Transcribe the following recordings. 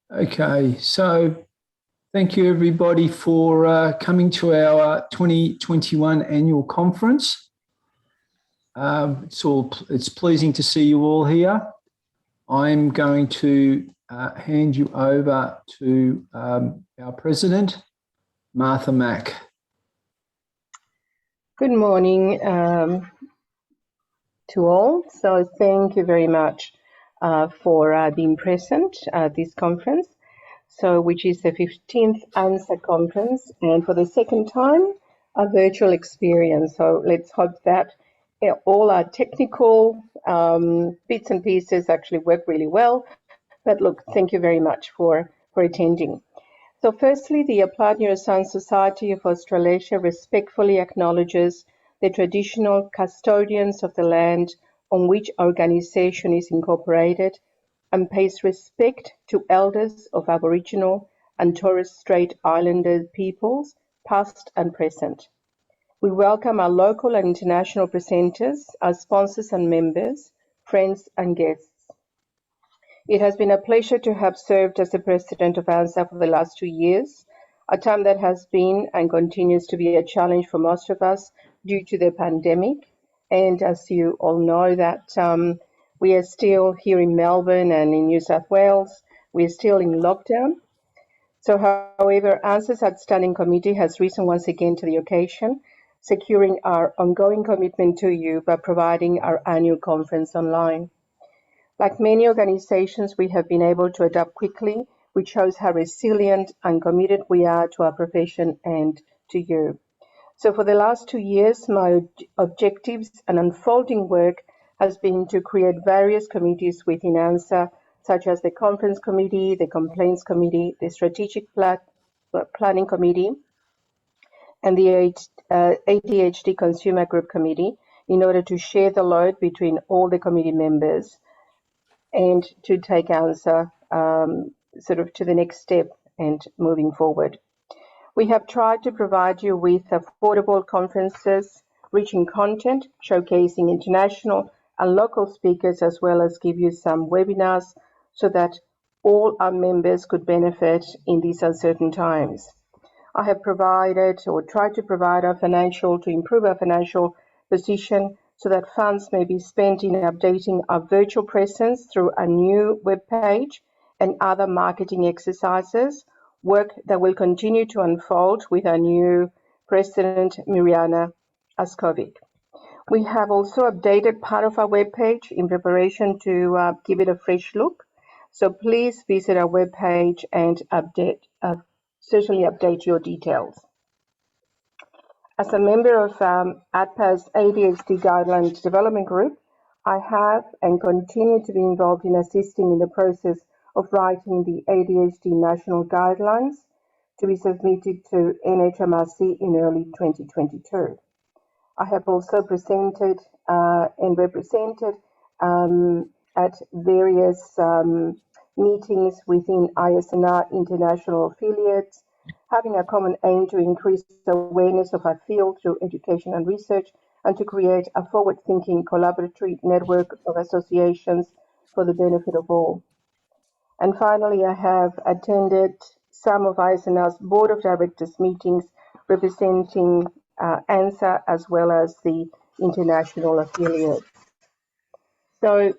Okay, so thank you everybody for coming to our 2021 annual conference. It's pleasing to see you all here. I'm going to hand you over to our president, Martha Mack. Good morning to all. So thank you very much for being present at this conference, which is the 15th ANSA conference, and for the second time, a virtual experience. So let's hope that all our technical bits and pieces actually work really well. But look, thank you very much for attending. So firstly, the Applied Neuroscience Society of Australasia respectfully acknowledges the traditional custodians of the land on which our organization is incorporated and pays respect to elders of Aboriginal and Torres Strait Islander peoples, past and present. We welcome our local and international presenters, our sponsors and members, friends and guests. It has been a pleasure to have served as the president of ANSA for the last 2 years, a time that has been and continues to be a challenge for most of us due to the pandemic. And as you all know that we are still here in Melbourne and in New South Wales, we are still in lockdown. So however, ANSA's outstanding committee has risen once again to the occasion, securing our ongoing commitment to you by providing our annual conference online. Like many organizations, we have been able to adapt quickly, which shows how resilient and committed we are to our profession and to you. So for the last 2 years, my objectives and unfolding work has been to create various committees within ANSA, such as the Conference Committee, the Complaints Committee, the Strategic Planning Committee, and the ADHD Consumer Group Committee, in order to share the load between all the committee members and to take ANSA sort of to the next step and moving forward. We have tried to provide you with affordable conferences, rich in content, showcasing international and local speakers, as well as give you some webinars so that all our members could benefit in these uncertain times. I have provided or tried to provide to improve our financial position so that funds may be spent in updating our virtual presence through a new webpage and other marketing exercises, work that will continue to unfold with our new President, Mirjana Askovic. We have also updated part of our webpage in preparation to give it a fresh look. So please visit our webpage and certainly update your details. As a member of ADPA's ADHD Guidelines Development Group, I have and continue to be involved in assisting in the process of writing the ADHD National Guidelines to be submitted to NHMRC in early 2022. I have also presented and represented at various meetings within ISNR international affiliates, having a common aim to increase the awareness of our field through education and research, and to create a forward-thinking collaborative network of associations for the benefit of all. And finally, I have attended some of ISNR's Board of Directors meetings representing ANSA as well as the international affiliates. So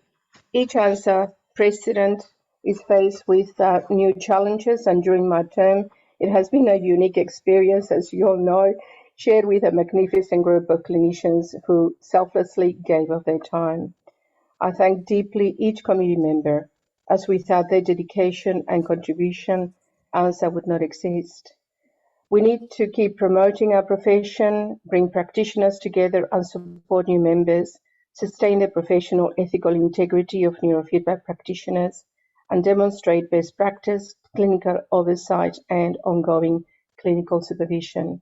each ANSA president is faced with new challenges, and during my term, it has been a unique experience, as you all know, shared with a magnificent group of clinicians who selflessly gave of their time. I thank deeply each committee member, as without their dedication and contribution, ANSA would not exist. We need to keep promoting our profession, bring practitioners together and support new members, sustain the professional ethical integrity of neurofeedback practitioners, and demonstrate best practice, clinical oversight, and ongoing clinical supervision.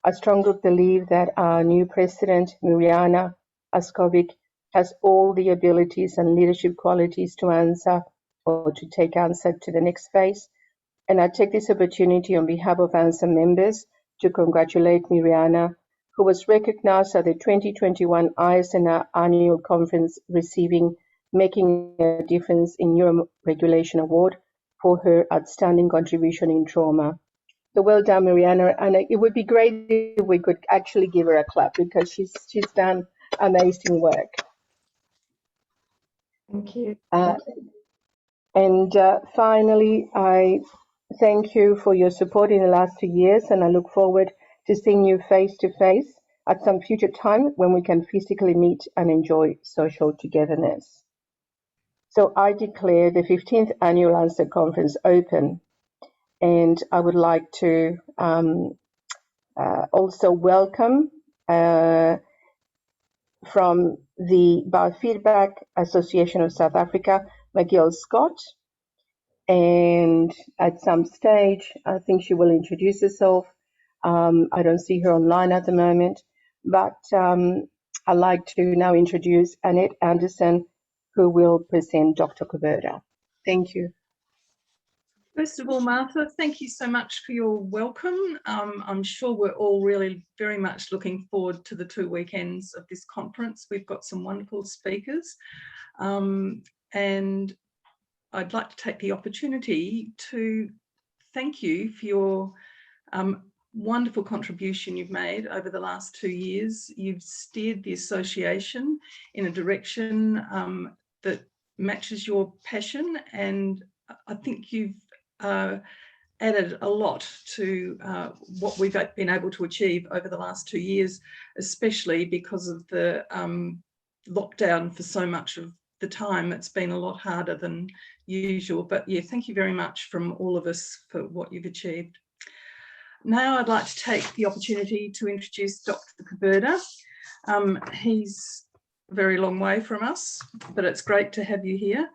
I strongly believe that our new president, Mirjana Askovic, has all the abilities and leadership qualities to answer or to take ANSA to the next phase. And I take this opportunity on behalf of ANSA members to congratulate Mirjana, who was recognized at the 2021 ISNR Annual Conference receiving Making a Difference in Neuroregulation Award for her outstanding contribution in trauma. So well done, Mariana, and it would be great if we could actually give her a clap because she's done amazing work. Thank you. And finally, I thank you for your support in the last 2 years, and I look forward to seeing you face to face at some future time when we can physically meet and enjoy social togetherness. So I declare the 15th Annual ANSA Conference open, and I would like to also welcome from the Biofeedback Association of South Africa, McGill Scott. And at some stage, I think she will introduce herself. I don't see her online at the moment, but I'd like to now introduce Annette Anderson, who will present Dr. Koberda. Thank you. First of all, Martha, thank you so much for your welcome. I'm sure we're all really very much looking forward to the 2 weekends of this conference. We've got some wonderful speakers, and I'd like to take the opportunity to thank you for your wonderful contribution you've made over the last 2 years. You've steered the association in a direction that matches your passion, and I think you've added a lot to what we've been able to achieve over the last 2 years, especially because of the lockdown for so much of the time. It's been a lot harder than usual, but yeah, thank you very much from all of us for what you've achieved. Now I'd like to take the opportunity to introduce Dr. Koberda. He's a very long way from us, but it's great to have you here.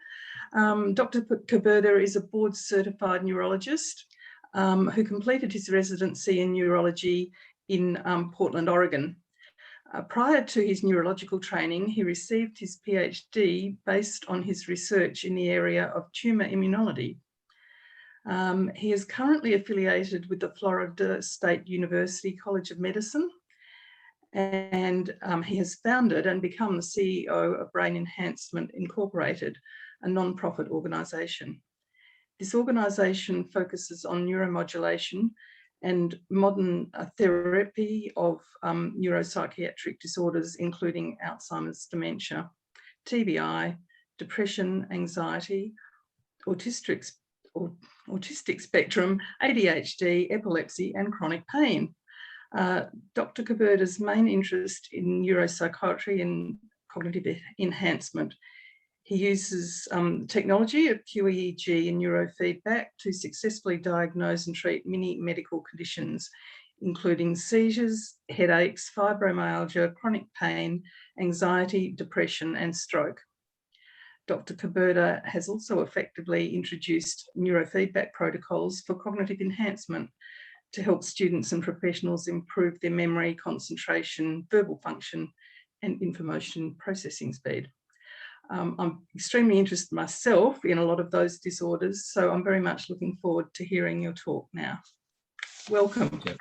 Dr. Koberda is a board certified neurologist who completed his residency in neurology in Portland, Oregon. Prior to his neurological training, he received his PhD based on his research in the area of tumour immunology. He is currently affiliated with the Florida State University College of Medicine, and he has founded and become the CEO of Brain Enhancement Incorporated, a non-profit organisation. This organisation focuses on neuromodulation and modern therapy of neuropsychiatric disorders, including Alzheimer's, dementia, TBI, depression, anxiety, autistic spectrum, ADHD, epilepsy, and chronic pain. Dr. Koberda's main interest in neuropsychiatry and cognitive enhancement. He uses technology of QEEG and neurofeedback to successfully diagnose and treat many medical conditions, including seizures, headaches, fibromyalgia, chronic pain, anxiety, depression, and stroke. Dr. Koberda has also effectively introduced neurofeedback protocols for cognitive enhancement to help students and professionals improve their memory, concentration, verbal function, and information processing speed. I'm extremely interested myself in a lot of those disorders, so I'm very much looking forward to hearing your talk now. Welcome. Thank you.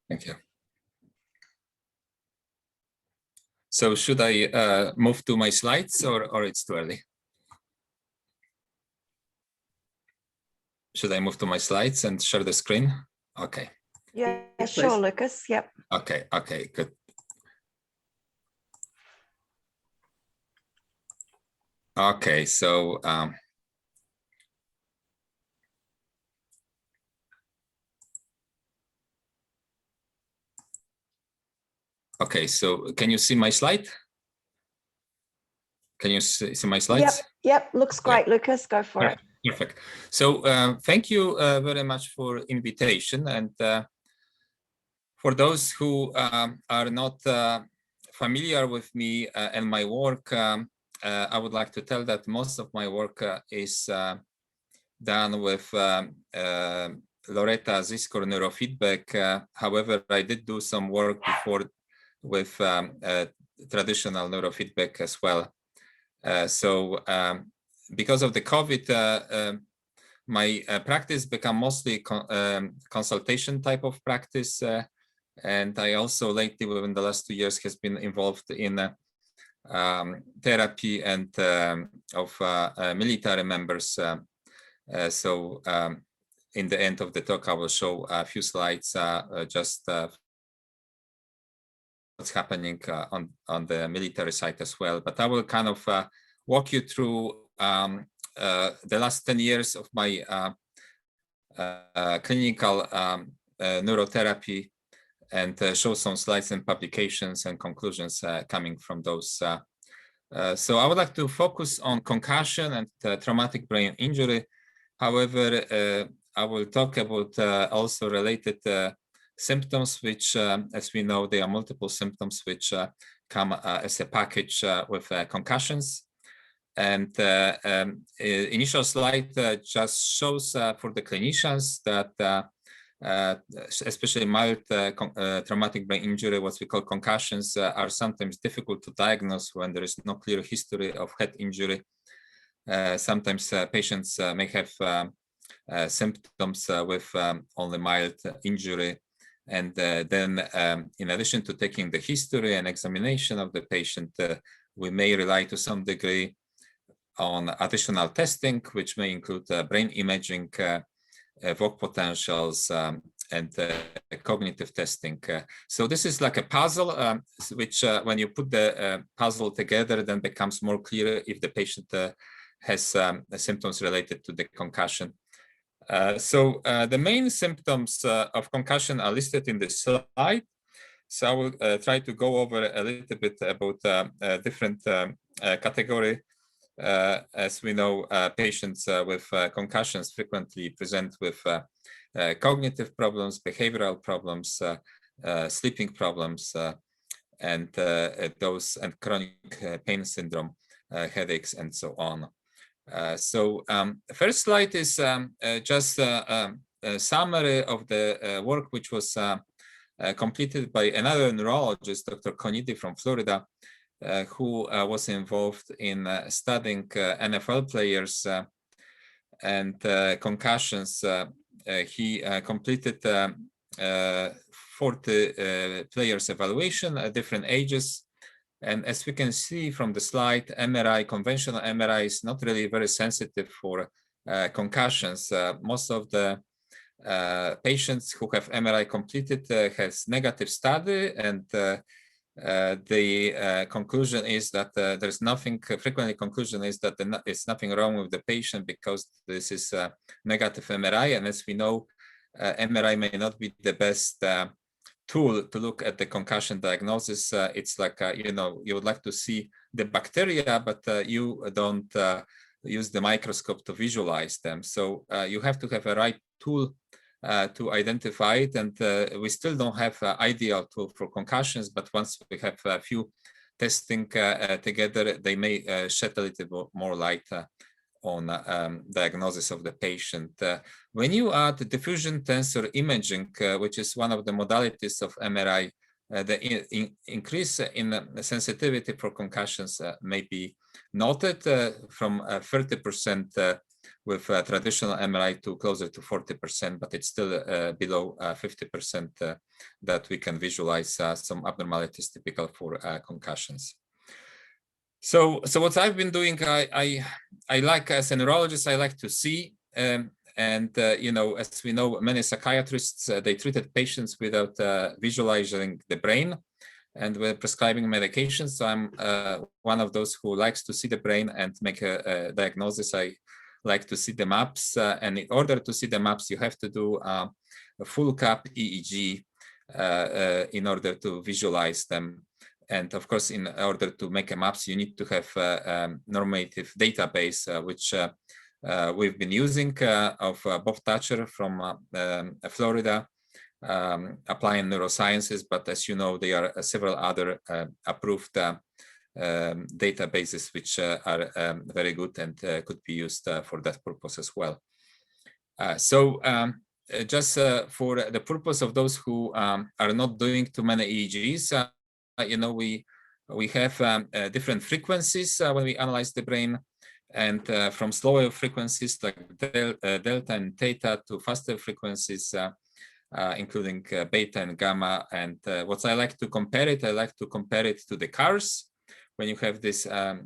Thank you. So should I move to my slides or it's too early? Should I move to my slides and share the screen? Okay. Yeah, Yes, sure, please. Lucas. Yep. Okay, good. Okay, so okay, so can you see my slide? Can you see my slides? Yep. Looks great, Lucas. Go for it. Perfect. So thank you very much for invitation, and for those who are not familiar with me and my work, I would like to tell that most of my work is done with Loretta Ziskor neurofeedback. However, I did do some work before with traditional neurofeedback as well. So because of the COVID, my practice became mostly consultation type of practice. And I also lately, within the last 2 years, has been involved in therapy and of military members So in the end of the talk, I will show a few slides just what's happening on the military side as well. But I will kind of walk you through the last 10 years of my clinical neurotherapy, and show some slides and publications and conclusions coming from those. So I would like to focus on concussion and traumatic brain injury. However, I will talk about also related symptoms, which, as we know, there are multiple symptoms which come as a package with concussions. And initial slide just shows for the clinicians that especially mild traumatic brain injury, what we call concussions, are sometimes difficult to diagnose when there is no clear history of head injury. Sometimes patients may have symptoms with only mild injury. And then in addition to taking the history and examination of the patient, we may rely to some degree on additional testing, which may include brain imaging, evoked potentials, and cognitive testing. So this is like a puzzle, which when you put the puzzle together, then becomes more clear if the patient has symptoms related to the concussion. So the main symptoms of concussion are listed in this slide. So I will try to go over a little bit about different category. As we know, patients with concussions frequently present with cognitive problems, behavioral problems, sleeping problems, and chronic pain syndrome, headaches, and so on. So first slide is just a summary of the work which was completed by another neurologist, Dr. Koberda from Florida, who was involved in studying NFL players and concussions. He completed 40 players evaluation at different ages. And as we can see from the slide, MRI, conventional MRI, is not really very sensitive for concussions. Most of the patients who have MRI completed has negative study, and the conclusion is that there's nothing, frequently conclusion is that it's nothing wrong with the patient because this is a negative MRI. And as we know, MRI may not be the best tool to look at the concussion diagnosis. It's like, you know, you would like to see the bacteria, but you don't use the microscope to visualize them. So you have to have a right tool to identify it, and we still don't have an ideal tool for concussions, but once we have a few testing together, they may shed a little more light on diagnosis of the patient. When you add diffusion tensor imaging, which is one of the modalities of MRI, the increase in sensitivity for concussions may be noted from 30% with traditional MRI to closer to 40%, but it's still below 50% that we can visualize some abnormalities typical for concussions. So what I've been doing, I like, as a neurologist, I like to see, and you know, as we know, many psychiatrists, they treated patients without visualizing the brain and were prescribing medications. So I'm one of those who likes to see the brain and make a diagnosis. I like to see the maps, and in order to see the maps, you have to do a full cap EEG in order to visualize them. And of course, in order to make a maps, you need to have a normative database, which we've been using of Bob Thatcher from Florida, applying neurosciences. But as you know, there are several other approved databases which are very good and could be used for that purpose as well. Just for the purpose of those who are not doing too many EEGs, you know, we have different frequencies when we analyze the brain, and from slower frequencies like delta and theta to faster frequencies, including beta and gamma. And what I like to compare it to the cars. When you have this car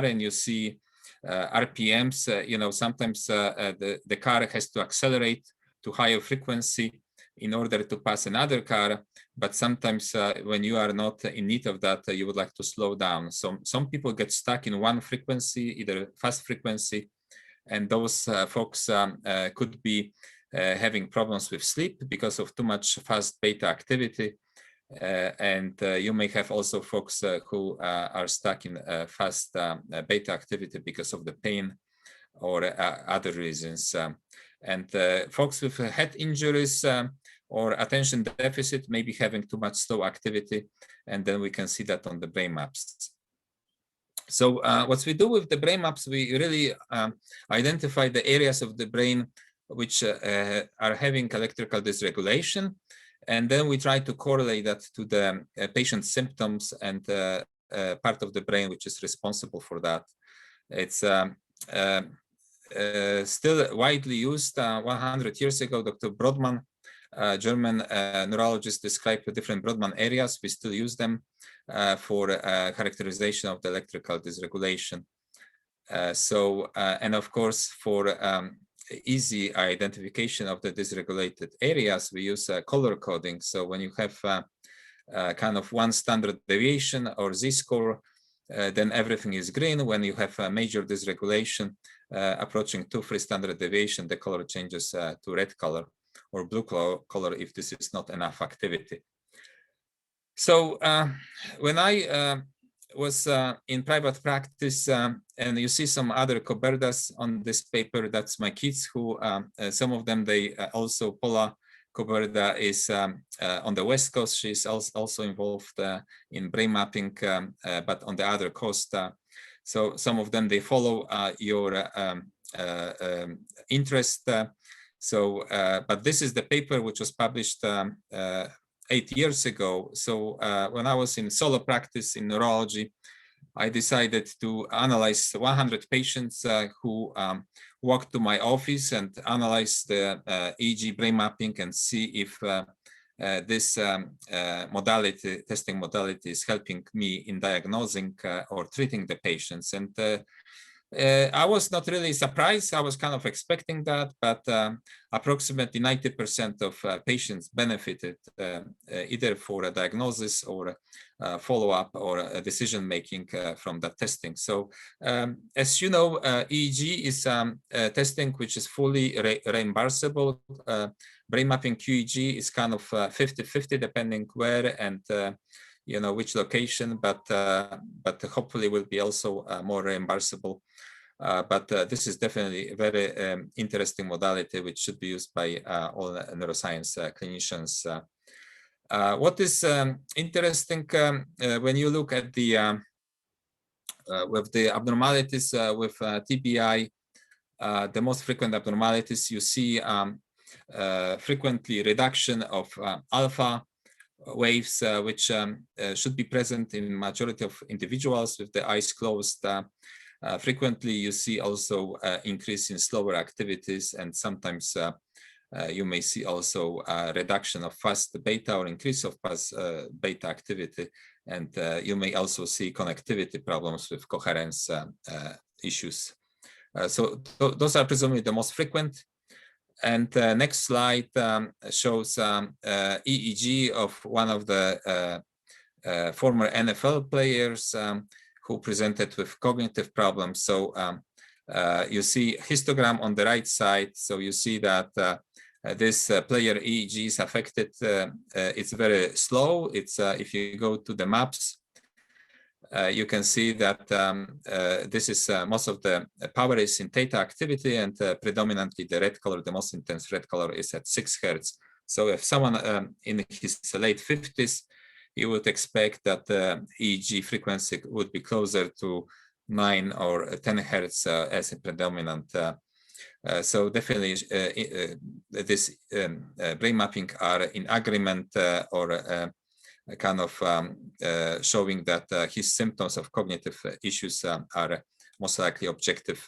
and you see RPMs, sometimes the car has to accelerate to higher frequency in order to pass another car, but sometimes when you are not in need of that, you would like to slow down. So some people get stuck in one frequency, either fast frequency, and those folks could be having problems with sleep because of too much fast beta activity. And you may have also folks who are stuck in fast beta activity because of the pain or other reasons. And folks with head injuries or attention deficit may be having too much slow activity, and then we can see that on the brain maps. So what we do with the brain maps, we really identify the areas of the brain which are having electrical dysregulation, and then we try to correlate that to the patient's symptoms and part of the brain which is responsible for that. It's still widely used. 100 years ago, Dr. Brodmann, German neurologist, described the different Brodmann areas. We still use them for characterization of the electrical dysregulation. And of course, for easy identification of the dysregulated areas, we use color coding. So when you have kind of one standard deviation or Z-score, then everything is green. When you have a major dysregulation approaching 2-3 standard deviation, the color changes to red color or blue color if this is not enough activity. So when I was in private practice, and you see some other Koberdas on this paper, that's my kids who, some of them, they also, Paula Koberda is on the West Coast. She's also involved in brain mapping, but on the other coast. So some of them, they follow your interest. But this is the paper which was published 8 years ago. So when I was in solo practice in neurology, I decided to analyze 100 patients who walked to my office and analyze the EEG brain mapping and see if this testing modality is helping me in diagnosing or treating the patients. And I was not really surprised. I was kind of expecting that, but approximately 90% of patients benefited either for a diagnosis or follow-up or decision-making from that testing. So as you know, EEG is testing which is fully reimbursable. Brain mapping QEEG is kind of 50-50 depending where and which location, but hopefully will be also more reimbursable. But this is definitely a very interesting modality which should be used by all neuroscience clinicians. What is interesting when you look at the with the abnormalities with TBI, the most frequent abnormalities, you see frequently reduction of alpha waves, which should be present in majority of individuals with the eyes closed. Frequently, you see also increase in slower activities, and sometimes you may see also a reduction of fast beta or increase of fast beta activity, and you may also see connectivity problems with coherence issues. So those are presumably the most frequent. And next slide shows EEG of one of the former NFL players who presented with cognitive problems. So you see histogram on the right side. So you see that this player EEG is affected. It's very slow. It's if you go to the maps, you can see that this is most of the power is in theta activity, and predominantly the red color, the most intense red color, is at 6 Hertz. So if someone in his late 50s, you would expect that the EEG frequency would be closer to 9 or 10 Hertz as a predominant. So definitely this brain mapping are in agreement or kind of showing that his symptoms of cognitive issues are most likely objective.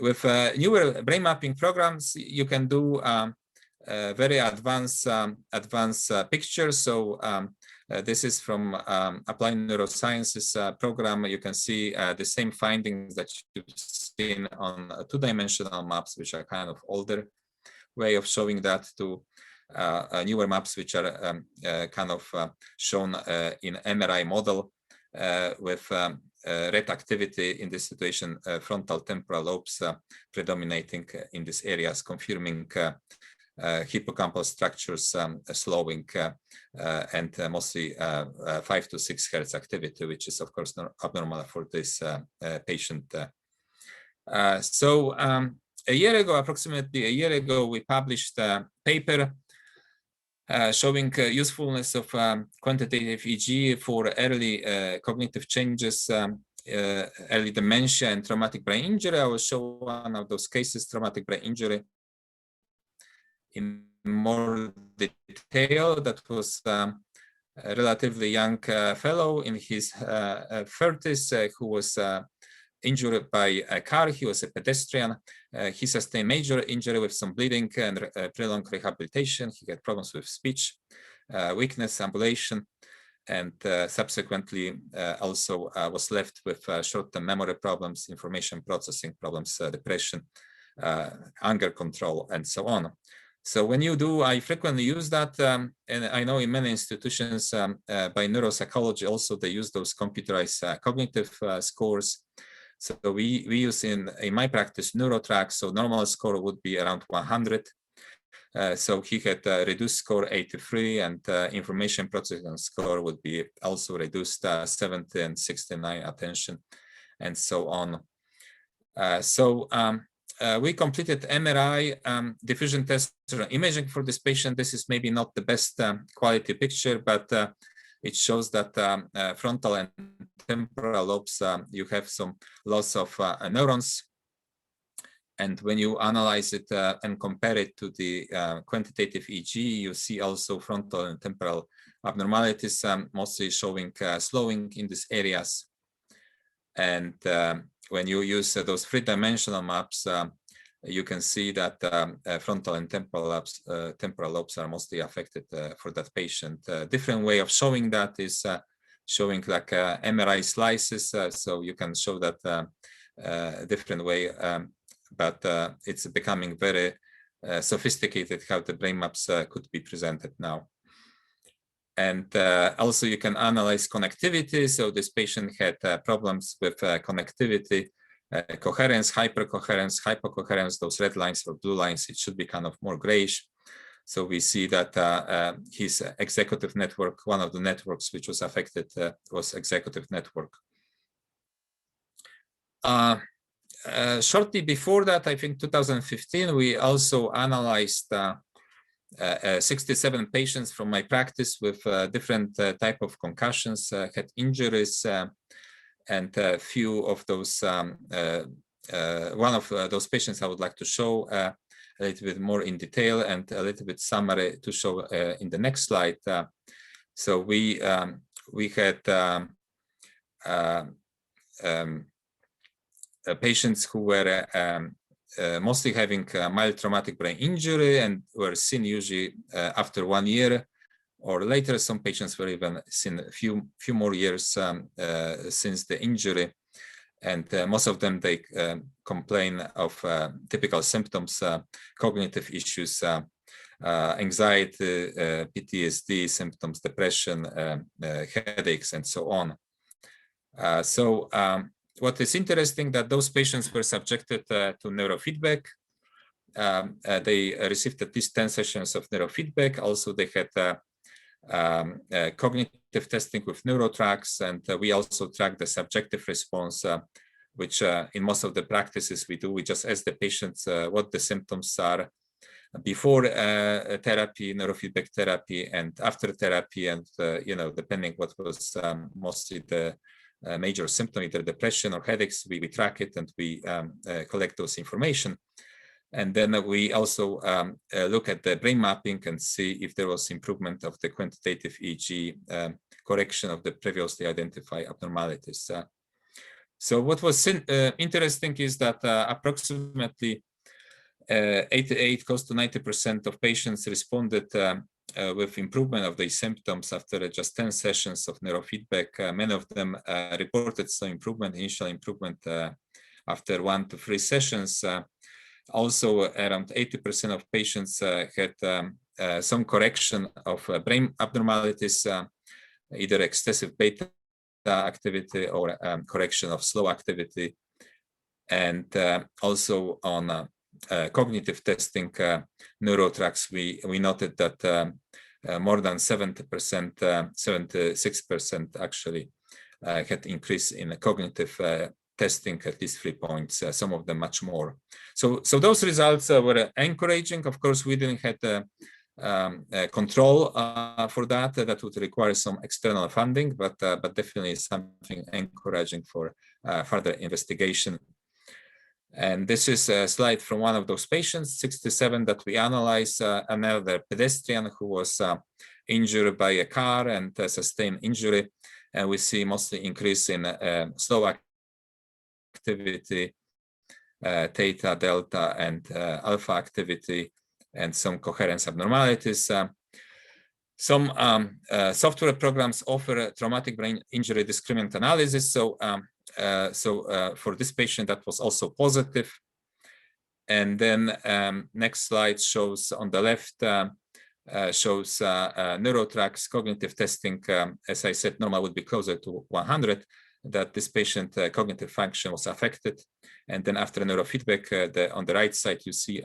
With newer brain mapping programs, you can do very advanced pictures. So This is from Applied Neurosciences program. You can see the same findings that you've seen on two-dimensional maps, which are kind of older way of showing that, to newer maps, which are kind of shown in MRI model with red activity in this situation, frontal temporal lobes predominating in these areas, confirming hippocampal structures slowing and mostly 5 to 6 hertz activity, which is of course not abnormal for this patient. So a year ago, approximately a year ago, we published a paper showing usefulness of quantitative EEG for early cognitive changes, early dementia and traumatic brain injury. I will show one of those cases, traumatic brain injury, in more detail. That was a relatively young fellow in his 30s who was injured by a car. He was a pedestrian. He sustained major injury with some bleeding and prolonged rehabilitation. He had problems with speech, weakness, ambulation, and subsequently also was left with short-term memory problems, information processing problems, depression, anger control, and so on. So when you do, I frequently use that, and I know in many institutions by neuropsychology also they use those computerized cognitive scores. So we use in my practice Neurotrack. So normal score would be around 100. So he had a reduced score 83, and information processing score would be also reduced 70 and 69 attention, and so on. We completed MRI diffusion test imaging for this patient. This is maybe not the best quality picture, but it shows that frontal and temporal lobes, you have some loss of neurons. And when you analyze it and compare it to the quantitative EEG, you see also frontal and temporal abnormalities, mostly showing slowing in these areas. And when you use those three-dimensional maps, you can see that frontal and temporal lobes are mostly affected for that patient. Different way of showing that is showing like MRI slices. So you can show that different way, but it's becoming very sophisticated how the brain maps could be presented now. And also you can analyze connectivity. So this patient had problems with connectivity, coherence, hypercoherence, hypocoherence. Those red lines or blue lines, it should be kind of more grayish. So we see that his executive network, one of the networks which was affected was executive network. Shortly before that, I think 2015, we also analyzed 67 patients from my practice with different type of concussions, had injuries, and a few of those, one of those patients I would like to show a little bit more in detail and a little bit summary to show in the next slide. So we had patients who were mostly having mild traumatic brain injury and were seen usually after 1 year or later. Some patients were even seen a few more years since the injury, and most of them, they complain of typical symptoms, cognitive issues, anxiety, PTSD symptoms, depression, headaches, and so on. What is interesting that those patients were subjected to neurofeedback. They received at least 10 sessions of neurofeedback. Also, they had cognitive testing with neurotracks, and we also track the subjective response, which in most of the practices we do. We just ask the patients what the symptoms are before therapy, neurofeedback therapy, and after therapy, and depending what was mostly the major symptom, either depression or headaches, we track it and we collect those information. And then we also look at the brain mapping and see if there was improvement of the quantitative EEG, correction of the previously identified abnormalities. So what was interesting is that approximately 88, close to 90% of patients responded with improvement of the symptoms after just 10 sessions of neurofeedback. Many of them reported some improvement, initial improvement after 1 to 3 sessions. Also, around 80% of patients had some correction of brain abnormalities, either excessive beta activity or correction of slow activity. And also on cognitive testing neurotracks, we noted that more than 70%, 76% actually had increase in cognitive testing at least 3 points, some of them much more. So those results were encouraging. Of course, we didn't have control for that. That would require some external funding, but definitely something encouraging for further investigation. And this is a slide from one of those patients, 67, that we analyzed, another pedestrian who was injured by a car and sustained injury. And we see mostly increase in slow activity, theta, delta, and alpha activity, and some coherence abnormalities. Some software programs offer traumatic brain injury discriminant analysis. So for this patient, that was also positive. And then next slide shows on the left, shows neurotracks cognitive testing. As I said, normal would be closer to 100, that this patient cognitive function was affected. And then after neurofeedback, on the right side, you see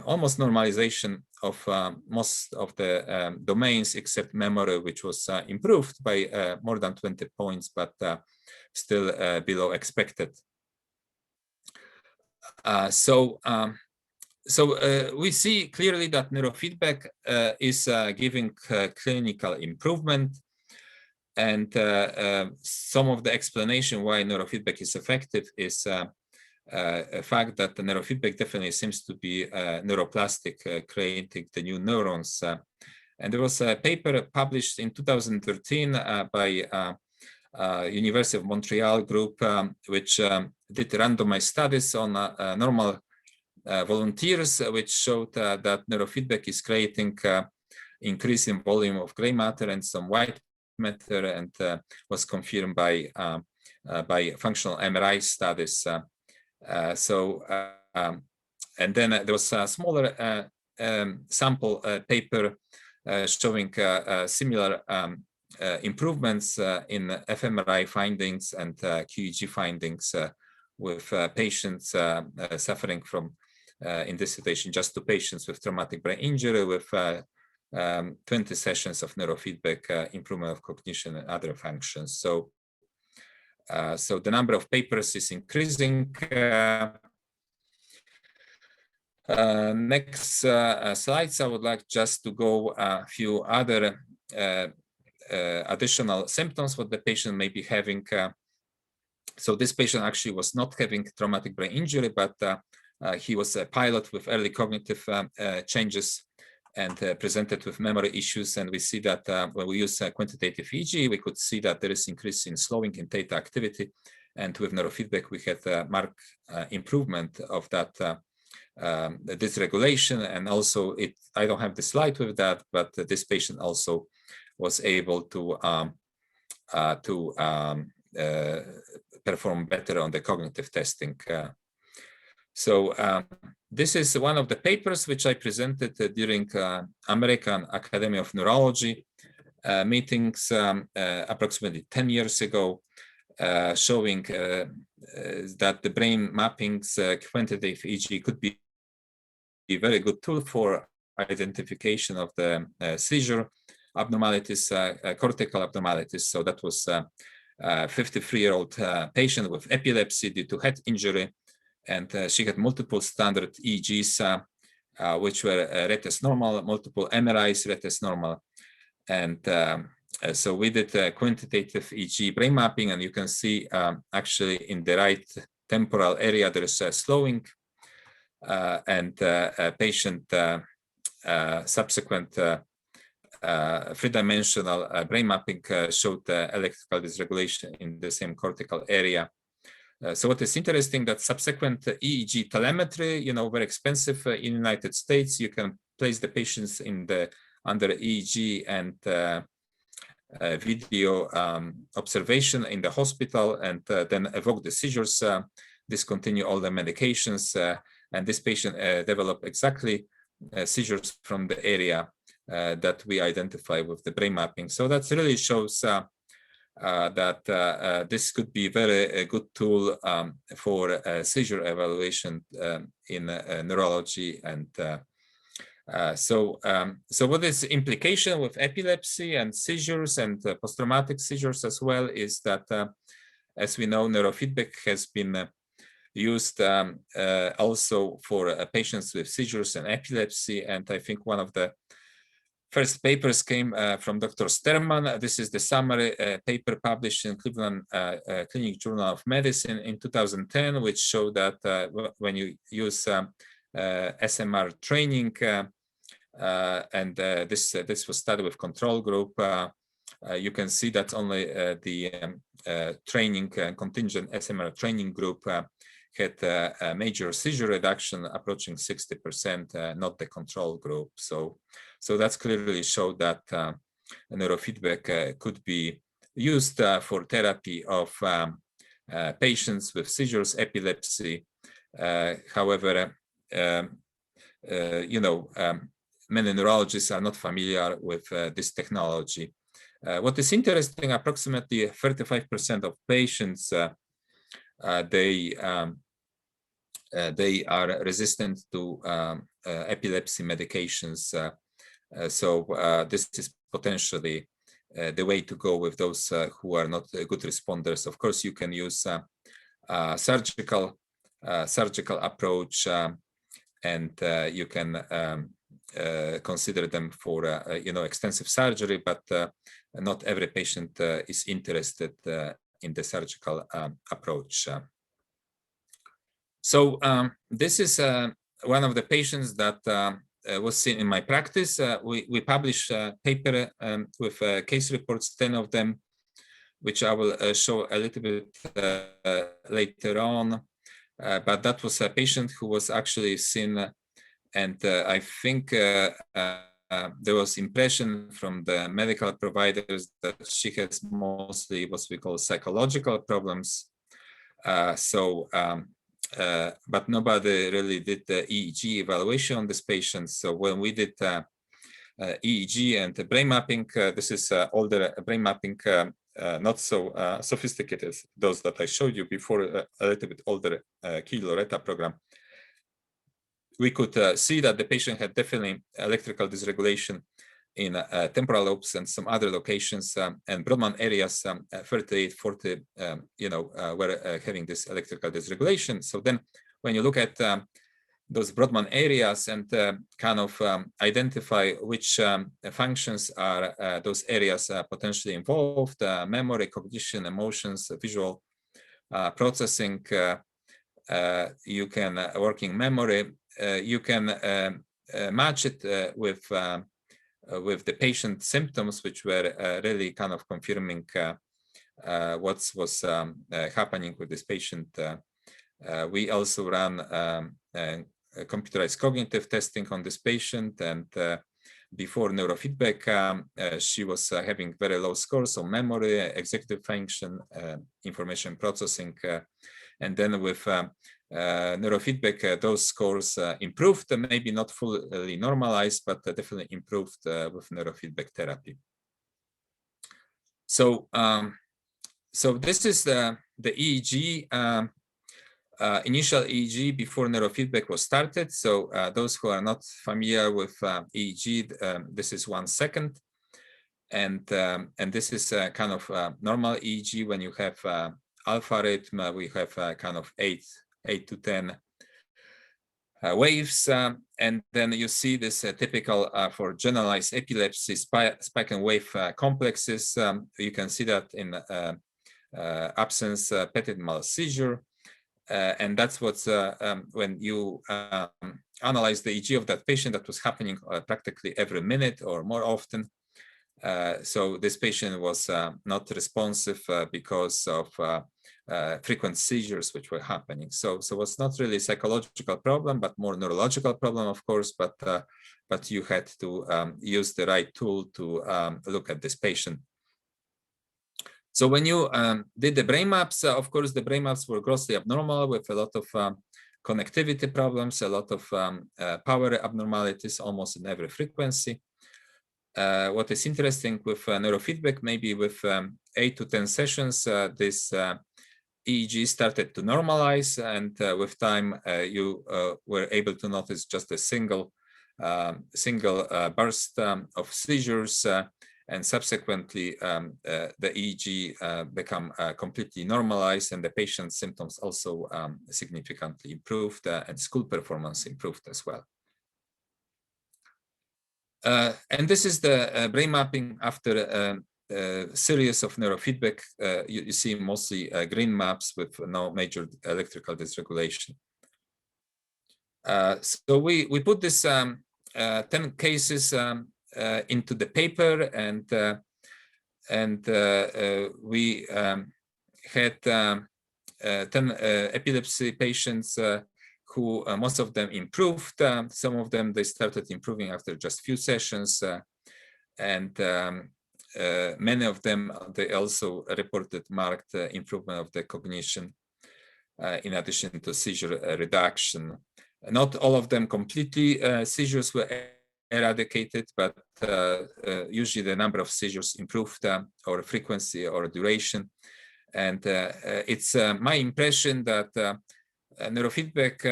almost normalization of most of the domains except memory, which was improved by more than 20 points, but still below expected. So we see clearly that neurofeedback is giving clinical improvement. And some of the explanation why neurofeedback is effective is a fact that the neurofeedback definitely seems to be neuroplastic, creating the new neurons. And there was a paper published in 2013 by University of Montreal group, which did randomized studies on normal volunteers, which showed that neurofeedback is creating increase in volume of gray matter and some white matter, and was confirmed by functional MRI studies. And then there was a smaller sample paper showing similar improvements in fMRI findings and QEEG findings with patients suffering from, in this situation, just 2 patients with traumatic brain injury with 20 sessions of neurofeedback, improvement of cognition and other functions. So the number of papers is increasing. Next slides, I would like just to go a few other additional symptoms what the patient may be having. So this patient actually was not having traumatic brain injury, but he was a pilot with early cognitive changes and presented with memory issues. And we see that when we use quantitative EEG, we could see that there is increase in slowing in theta activity. And with neurofeedback, we had a marked improvement of that dysregulation. And also, I don't have the slide with that, but this patient also was able to perform better on the cognitive testing. So this is one of the papers which I presented during American Academy of Neurology meetings approximately 10 years ago, showing that the brain mappings, quantitative EEG could be a very good tool for identification of the seizure abnormalities, cortical abnormalities. So that was a 53-year-old patient with epilepsy due to head injury. And she had multiple standard EEGs, which were read as normal, multiple MRIs read as normal. And so we did a quantitative EEG brain mapping, and you can see actually in the right temporal area, there is a slowing, and a patient subsequent three-dimensional brain mapping showed electrical dysregulation in the same cortical area. So what is interesting, that subsequent EEG telemetry, very expensive in the United States, you can place the patients in the under EEG and video observation in the hospital, and then evoke the seizures, discontinue all the medications, and this patient developed exactly seizures from the area that we identify with the brain mapping. So that really shows that this could be a good tool for seizure evaluation in neurology. And so what is the implication with epilepsy and seizures and post-traumatic seizures as well is that, as we know, neurofeedback has been used also for patients with seizures and epilepsy. And I think one of the first papers came from Dr. Sterman. This is the summary paper published in Cleveland Clinic Journal of Medicine in 2010, which showed that when you use SMR training, and this was studied with control group, you can see that only the training contingent SMR training group had a major seizure reduction approaching 60%, not the control group. So that's clearly showed that neurofeedback could be used for therapy of patients with seizures, epilepsy. However, many neurologists are not familiar with this technology. What is interesting, approximately 35% of patients, they are resistant to epilepsy medications. So this is potentially the way to go with those who are not good responders. Of course, you can use surgical approach, and you can consider them for extensive surgery, but not every patient is interested in the surgical approach. So this is one of the patients that was seen in my practice. We published a paper with case reports, 10 of them, which I will show a little bit later on. But that was a patient who was actually seen, and I think there was impression from the medical providers that she has mostly what we call psychological problems. But nobody really did the EEG evaluation on this patient. So when we did EEG and the brain mapping, this is older brain mapping, not so sophisticated as those that I showed you before, a little bit older Key Loretta program. We could see that the patient had definitely electrical dysregulation in temporal lobes and some other locations, and Brodmann areas, 38, 40, were having this electrical dysregulation. So then when you look at those Brodmann areas and kind of identify which functions are those areas potentially involved, memory, cognition, emotions, visual processing, you can working memory, you can match it with the patient symptoms, which were really kind of confirming what was happening with this patient. We also ran computerized cognitive testing on this patient, and before neurofeedback, she was having very low scores on memory, executive function, information processing, and then with neurofeedback, those scores improved, maybe not fully normalized, but definitely improved with neurofeedback therapy. So, so this is the EEG, initial EEG before neurofeedback was started. So those who are not familiar with EEG, this is 1 second, and this is kind of normal EEG. When you have alpha rhythm, we have kind of 8 to 10 waves, and then you see this typical for generalized epilepsy spike and wave complexes. You can see that in absence petit mal seizure, and that's what's when you analyze the EEG of that patient, that was happening practically every minute or more often. So this patient was not responsive because of frequent seizures which were happening. So it's not really a psychological problem, but more neurological problem, of course. But you had to use the right tool to look at this patient. So when you did the brain maps, of course, the brain maps were grossly abnormal with a lot of connectivity problems, a lot of power abnormalities almost in every frequency. What is interesting with neurofeedback, maybe with 8 to 10 sessions, this EEG started to normalize, and with time you were able to notice just a single burst of seizures, and subsequently the EEG become completely normalized, and the patient's symptoms also significantly improved, and school performance improved as well. And this is the brain mapping after a series of neurofeedback. You see mostly green maps with no major electrical dysregulation. So we put this 10 cases into the paper, and we had 10 epilepsy patients who most of them improved. Some of them, they started improving after just few sessions, and many of them, they also reported marked improvement of the cognition in addition to seizure reduction. Not all of them completely seizures were eradicated, but usually the number of seizures improved, or frequency or duration. And it's my impression that neurofeedback,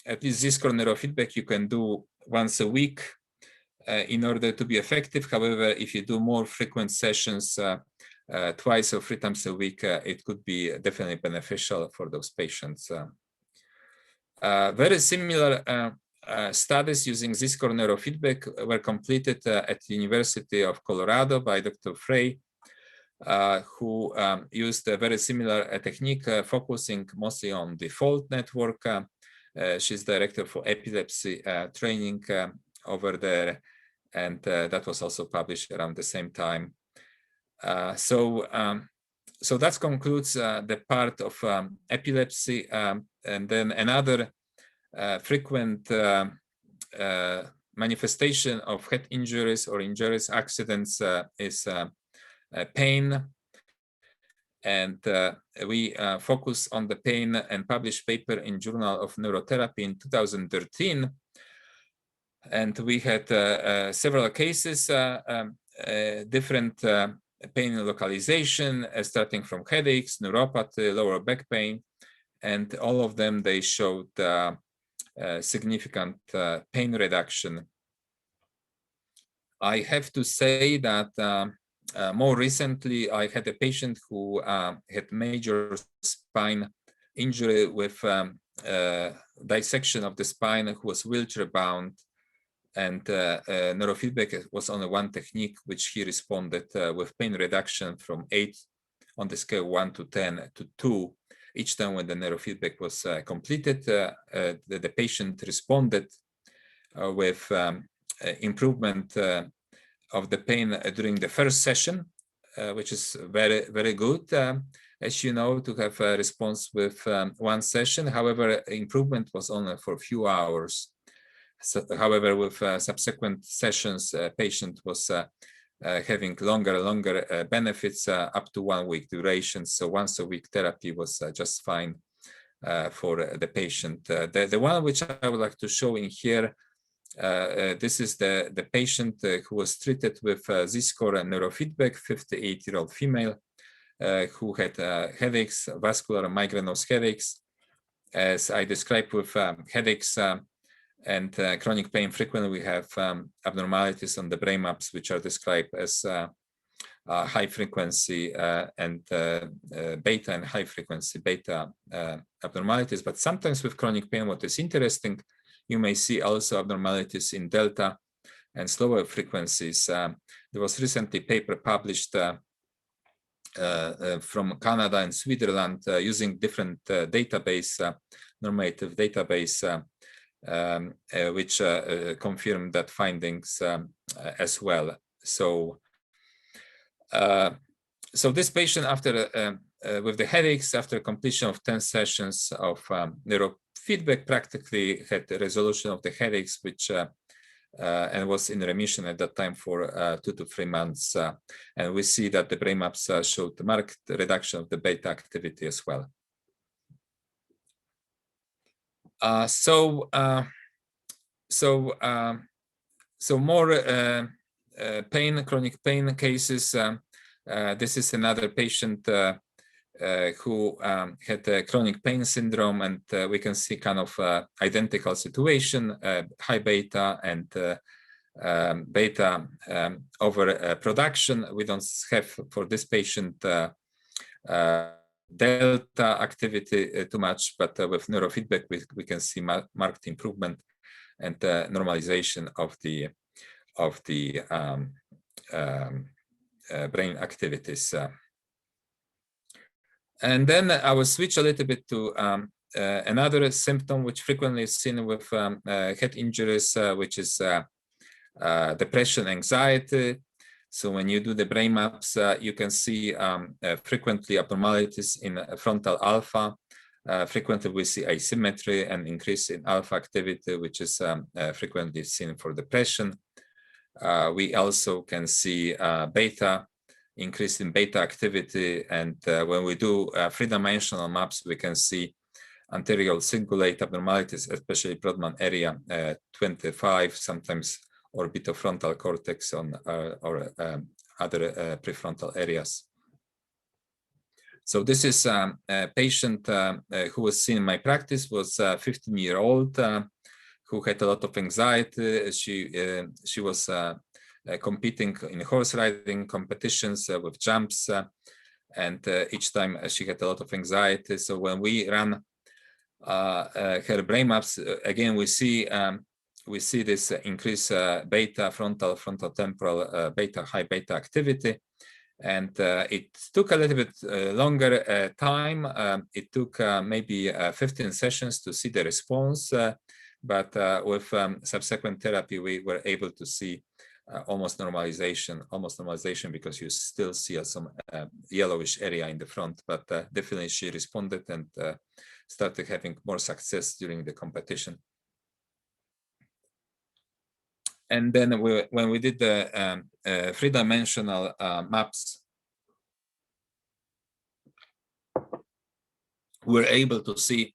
at least Z-score neurofeedback, you can do once a week in order to be effective. However, if you do more frequent sessions, 2 or 3 times a week, it could be definitely beneficial for those patients. Very similar studies using Z-score neurofeedback were completed at the University of Colorado by Dr. Frey, who used a very similar technique, focusing mostly on default network. She's director for epilepsy training over there, and that was also published around the same time. So that concludes the part of epilepsy, and then another frequent manifestation of head injuries or injuries accidents is pain, and we focus on the pain and published paper in Journal of Neurotherapy in 2013, and we had several cases, different pain localization, starting from headaches, neuropathy, lower back pain, and all of them, they showed significant pain reduction. I have to say that more recently, I had a patient who had major spine injury with dissection of the spine, who was wheelchair bound, and neurofeedback was only one technique which he responded with pain reduction from 8 on the scale 1 to 10 to 2. Each time when the neurofeedback was completed, the patient responded with improvement of the pain during the first session, which is very, very good, as you know, to have a response with one session. However, improvement was only for a few hours. So, however, with subsequent sessions, patient was having longer benefits, up to 1 week duration. So once a week therapy was just fine for the patient. The one which I would like to show in here, this is the patient who was treated with Z-score and neurofeedback, 58-year-old female who had headaches, vascular migrainous headaches. As I described with headaches and chronic pain, frequently we have abnormalities on the brain maps, which are described as high frequency and beta and high frequency beta abnormalities. But sometimes with chronic pain, what is interesting, you may see also abnormalities in delta and slower frequencies. There was recently a paper published from Canada and Switzerland using different database, normative database, which confirmed that findings as well. So So this patient, after with the headaches, after completion of 10 sessions of neurofeedback, practically had the resolution of the headaches, which and was in remission at that time for 2 to 3 months. And we see that the brain maps showed marked reduction of the beta activity as well. So more chronic pain cases. This is another patient who had a chronic pain syndrome, and we can see kind of identical situation, high beta and beta overproduction. We don't have for this patient delta activity too much, but with neurofeedback we can see marked improvement and normalization of the brain activities. And then I will switch a little bit to another symptom which frequently is seen with head injuries, which is depression, anxiety. So when you do the brain maps, you can see frequently abnormalities in frontal alpha. Frequently we see asymmetry and increase in alpha activity, which is frequently seen for depression. We also can see beta, increase in beta activity, and when we do three-dimensional maps, we can see anterior cingulate abnormalities, especially Brodmann area 25, sometimes orbitofrontal cortex on or other prefrontal areas. So this is a patient who was seen in my practice, was a 15-year-old who had a lot of anxiety. She was competing in horse riding competitions with jumps, and each time she had a lot of anxiety. So when we ran her brain maps, again we see this increased beta frontal temporal beta high beta activity. And it took a little bit longer time. It took maybe 15 sessions to see the response, but with subsequent therapy, we were able to see almost normalization, because you still see some yellowish area in the front, but definitely she responded and started having more success during the competition. And then when we did the three-dimensional maps, we were able to see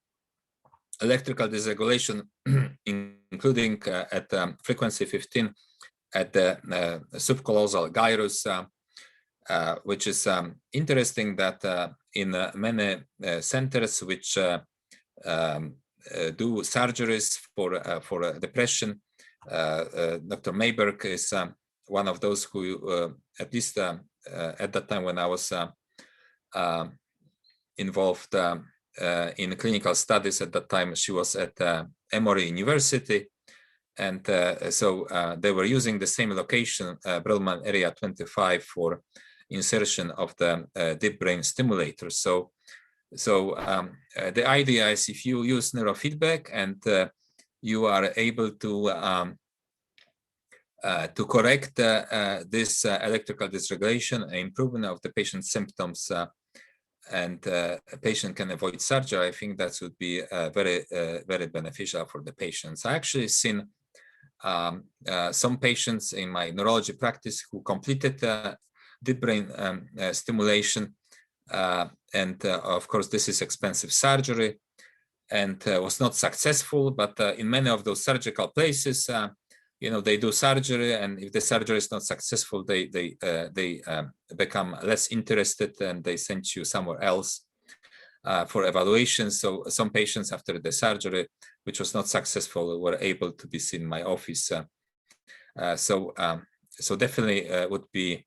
electrical dysregulation, including at frequency 15 at the subcallosal gyrus, which is interesting that in many centers which do surgeries for depression, Dr. Mayberg is one of those who, at least at that time when I was involved in clinical studies at that time, she was at Emory University, and so they were using the same location, Brodmann area 25, for insertion of the deep brain stimulator. So the idea is, if you use neurofeedback and you are able to correct this electrical dysregulation and improvement of the patient's symptoms, and a patient can avoid surgery, I think that would be very beneficial for the patients. I actually seen some patients in my neurology practice who completed deep brain stimulation, and of course this is expensive surgery, and was not successful. But in many of those surgical places, they do surgery, and if the surgery is not successful, they become less interested and they send you somewhere else for evaluation. So some patients after the surgery, which was not successful, were able to be seen in my office. So definitely would be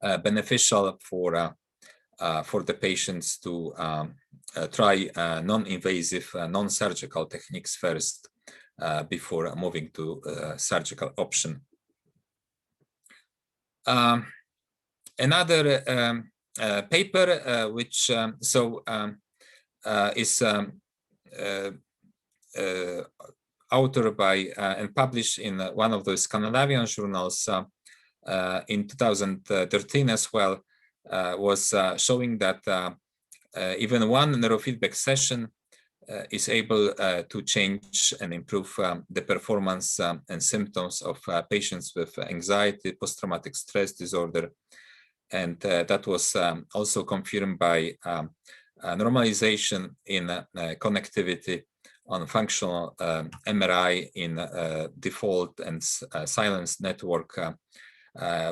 beneficial for the patients to try non-invasive, non-surgical techniques first before moving to surgical option. Another paper which is authored by and published in one of those Scandinavian journals in 2013 as well, was showing that even one neurofeedback session is able to change and improve the performance and symptoms of patients with anxiety, post-traumatic stress disorder. And that was also confirmed by normalization in connectivity on functional MRI in default and silence network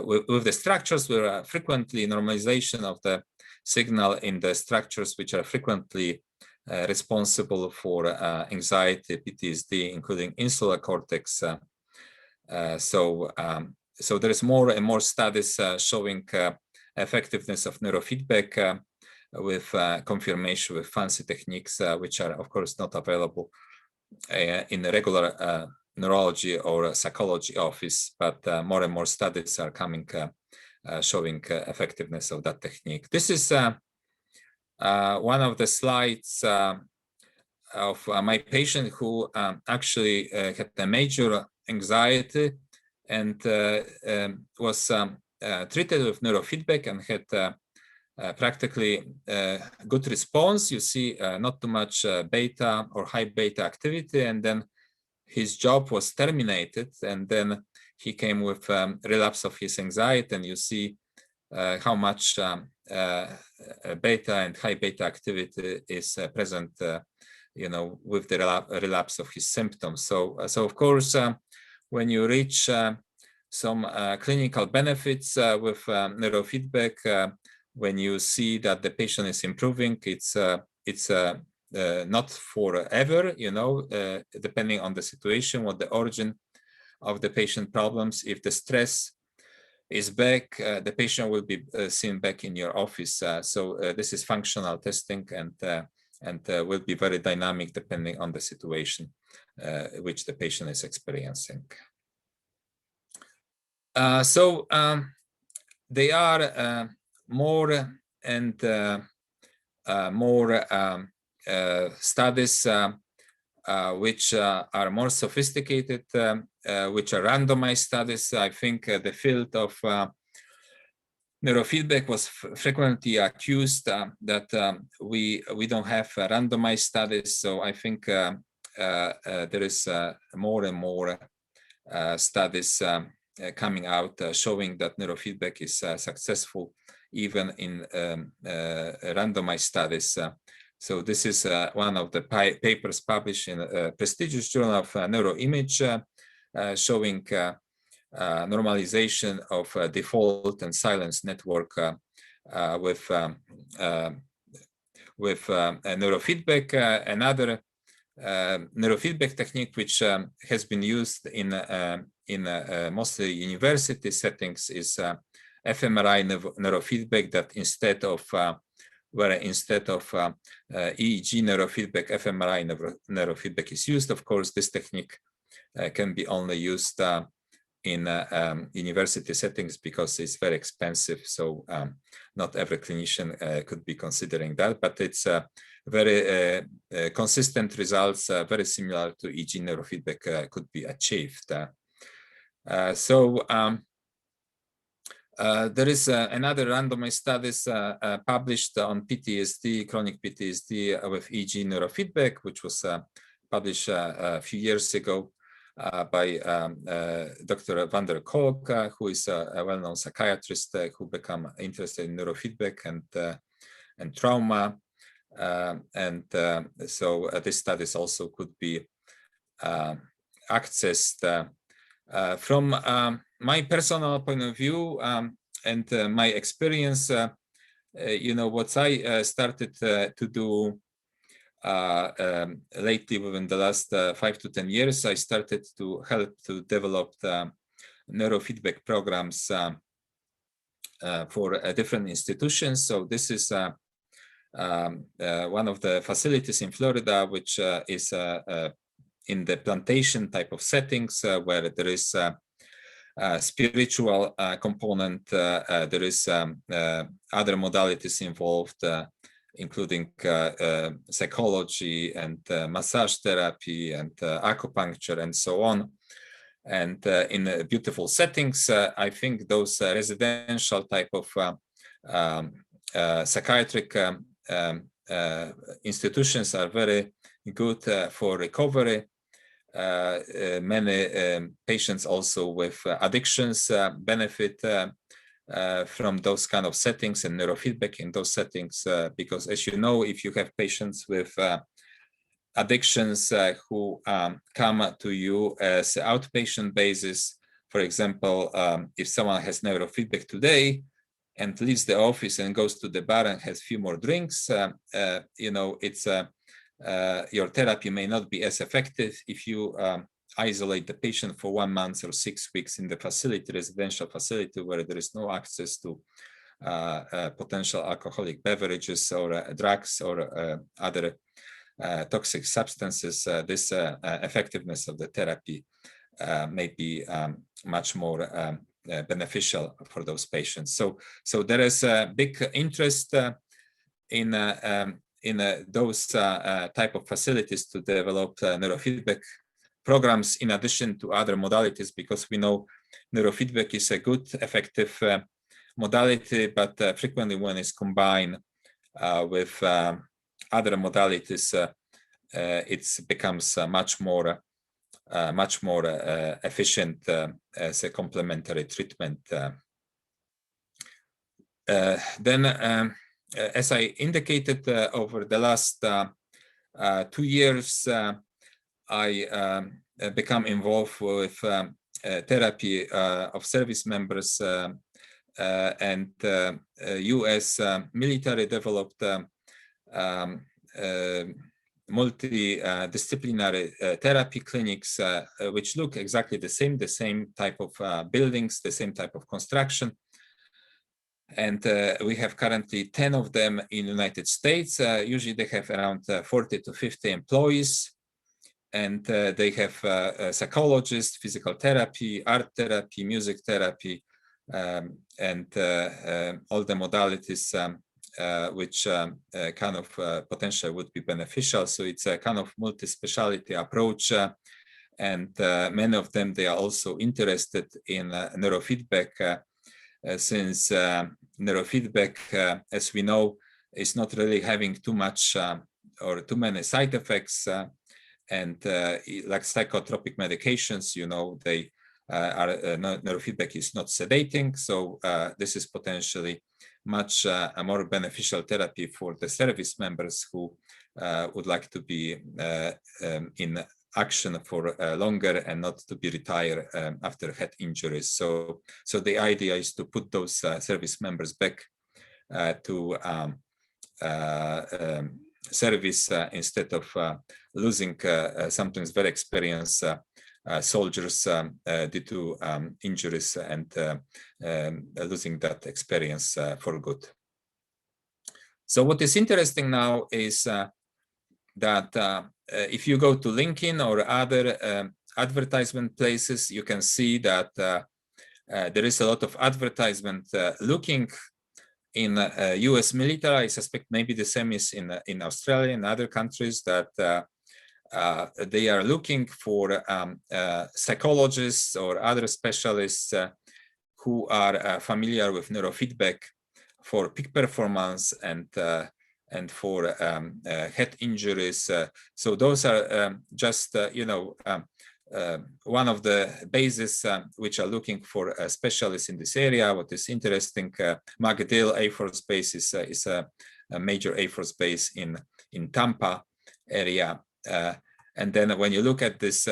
with the structures where frequently normalization of the signal in the structures which are frequently responsible for anxiety, PTSD, including insular cortex. So there is more and more studies showing effectiveness of neurofeedback with confirmation with fancy techniques, which are of course not available in the regular neurology or psychology office, but more and more studies are coming showing effectiveness of that technique. This is one of the slides of my patient who actually had a major anxiety and was treated with neurofeedback and had practically good response. You see not too much beta or high beta activity, and then his job was terminated, and then he came with relapse of his anxiety, and you see how much beta and high beta activity is present, you know, with the relapse of his symptoms. So of course, when you reach some clinical benefits with neurofeedback, when you see that the patient is improving, it's not forever, you know, depending on the situation, what the origin of the patient problems. If the stress is back, the patient will be seen back in your office. So this is functional testing, and will be very dynamic depending on the situation which the patient is experiencing. So they are more and more studies which are more sophisticated, which are randomized studies. I think the field of neurofeedback was frequently accused that we don't have randomized studies. So I think there is more and more studies coming out showing that neurofeedback is successful even in randomized studies. So this is one of the papers published in a prestigious journal of neuroimage showing normalization of default and silence network with neurofeedback. Another neurofeedback technique which has been used in mostly university settings is fMRI neurofeedback, that instead of EEG neurofeedback, fMRI neurofeedback is used. Of course, this technique can be only used in university settings because it's very expensive. So not every clinician could be considering that, but it's very consistent results, very similar to EEG neurofeedback could be achieved. There is another randomized studies published on PTSD, chronic PTSD with EEG neurofeedback, which was published a few years ago by Dr. van der Kolk, who is a well-known psychiatrist who became interested in neurofeedback and trauma. So these studies also could be accessed. From my personal point of view and my experience, you know, what I started to do lately within the last 5 to 10 years, I started to help to develop the neurofeedback programs for different institutions. So this is one of the facilities in Florida, which is in the plantation type of settings where there is a spiritual component, there is other modalities involved, including psychology and massage therapy and acupuncture and so on. and in beautiful settings. I think those residential type of psychiatric institutions are very good for recovery. Many patients also with addictions benefit from those kind of settings and neurofeedback in those settings, because as you know, if you have patients with addictions who come to you as outpatient basis, for example, if someone has neurofeedback today and leaves the office and goes to the bar and has few more drinks, you know, it's your therapy may not be as effective if you isolate the patient for 1 month or 6 weeks in the facility, residential facility, where there is no access to potential alcoholic beverages or drugs or other toxic substances. This effectiveness of the therapy may be much more beneficial for those patients. So there is a big interest in those type of facilities to develop neurofeedback programs in addition to other modalities, because we know neurofeedback is a good, effective modality, but frequently when it's combined with other modalities, it becomes much more efficient as a complementary treatment. Then, as I indicated, over the last 2 years, I become involved with therapy of service members, and U.S. military developed multidisciplinary therapy clinics, which look exactly the same type of buildings, the same type of construction. And we have currently 10 of them in the United States. Usually they have around 40 to 50 employees. And they have psychologists, physical therapy, art therapy, music therapy, and all the modalities which kind of potentially would be beneficial. So it's a kind of multi-speciality approach. And many of them, they are also interested in neurofeedback, since neurofeedback, as we know, is not really having too much or too many side effects. And like psychotropic medications, you know, they neurofeedback is not sedating. So this is potentially much a more beneficial therapy for the service members who would like to be in action for longer and not to be retired after head injuries. So the idea is to put those service members back to service instead of losing sometimes very experienced soldiers due to injuries and losing that experience for good. So what is interesting now is that if you go to LinkedIn or other advertisement places, you can see that there is a lot of advertisement looking in US military. I suspect maybe the same is in Australia and other countries, that they are looking for psychologists or other specialists who are familiar with neurofeedback for peak performance and for head injuries. So those are just, one of the bases which are looking for specialists in this area. What is interesting, MacDill Air Force Base is a major Air Force base in Tampa area. And then when you look at this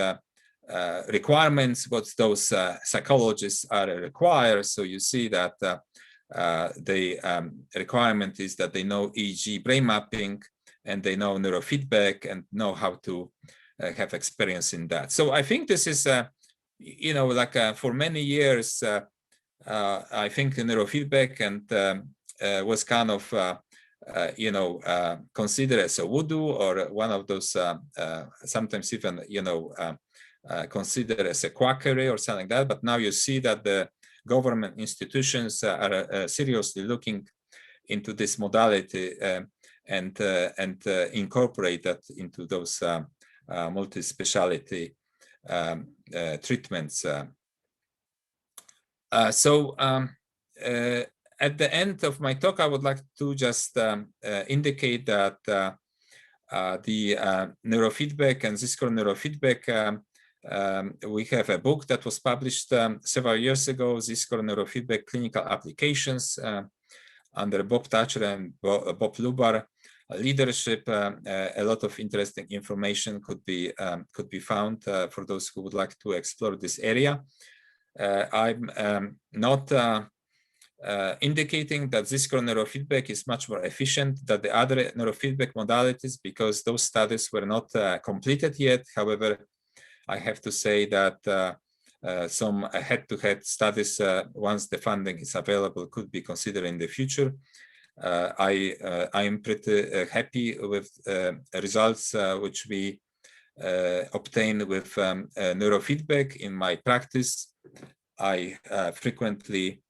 requirements, what those psychologists are required, so you see that the requirement is that they know EEG brain mapping, and they know neurofeedback and know how to have experience in that. So I think this is, for many years, I think neurofeedback and was kind of, considered as a voodoo, or one of those, sometimes even, considered as a quackery or something like that. But now you see that the government institutions are seriously looking into this modality and incorporate that into those multi-speciality treatments. So at the end of my talk, I would like to just indicate that the neurofeedback and Z-score neurofeedback, we have a book that was published several years ago, Z-score neurofeedback clinical applications, under Bob Thatcher and Bob Lubar leadership. A lot of interesting information could be found for those who would like to explore this area. I'm not indicating that Z-score neurofeedback is much more efficient than the other neurofeedback modalities, because those studies were not completed yet. However, I have to say that some head-to-head studies, once the funding is available, could be considered in the future. I am pretty happy with results which we obtain with neurofeedback in my practice. I frequently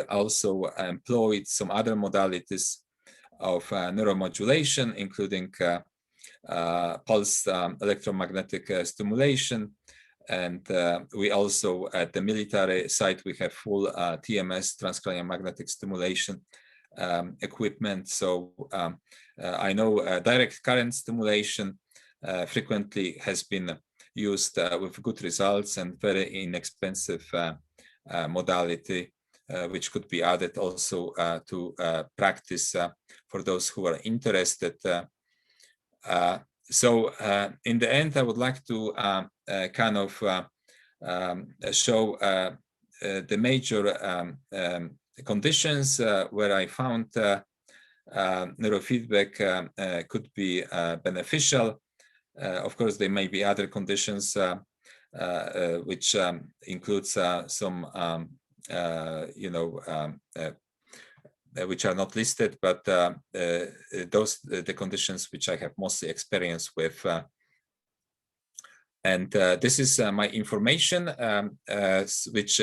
also employed some other modalities of neuromodulation, including pulse electromagnetic stimulation. And we also, at the military site, we have full TMS, transcranial magnetic stimulation equipment. So I know direct current stimulation frequently has been used with good results, and very inexpensive modality, which could be added also to practice for those who are interested. So in the end, I would like to kind of show the major conditions where I found neurofeedback could be beneficial. Of course, there may be other conditions which includes some, which are not listed, but those the conditions which I have mostly experience with. And this is my information, which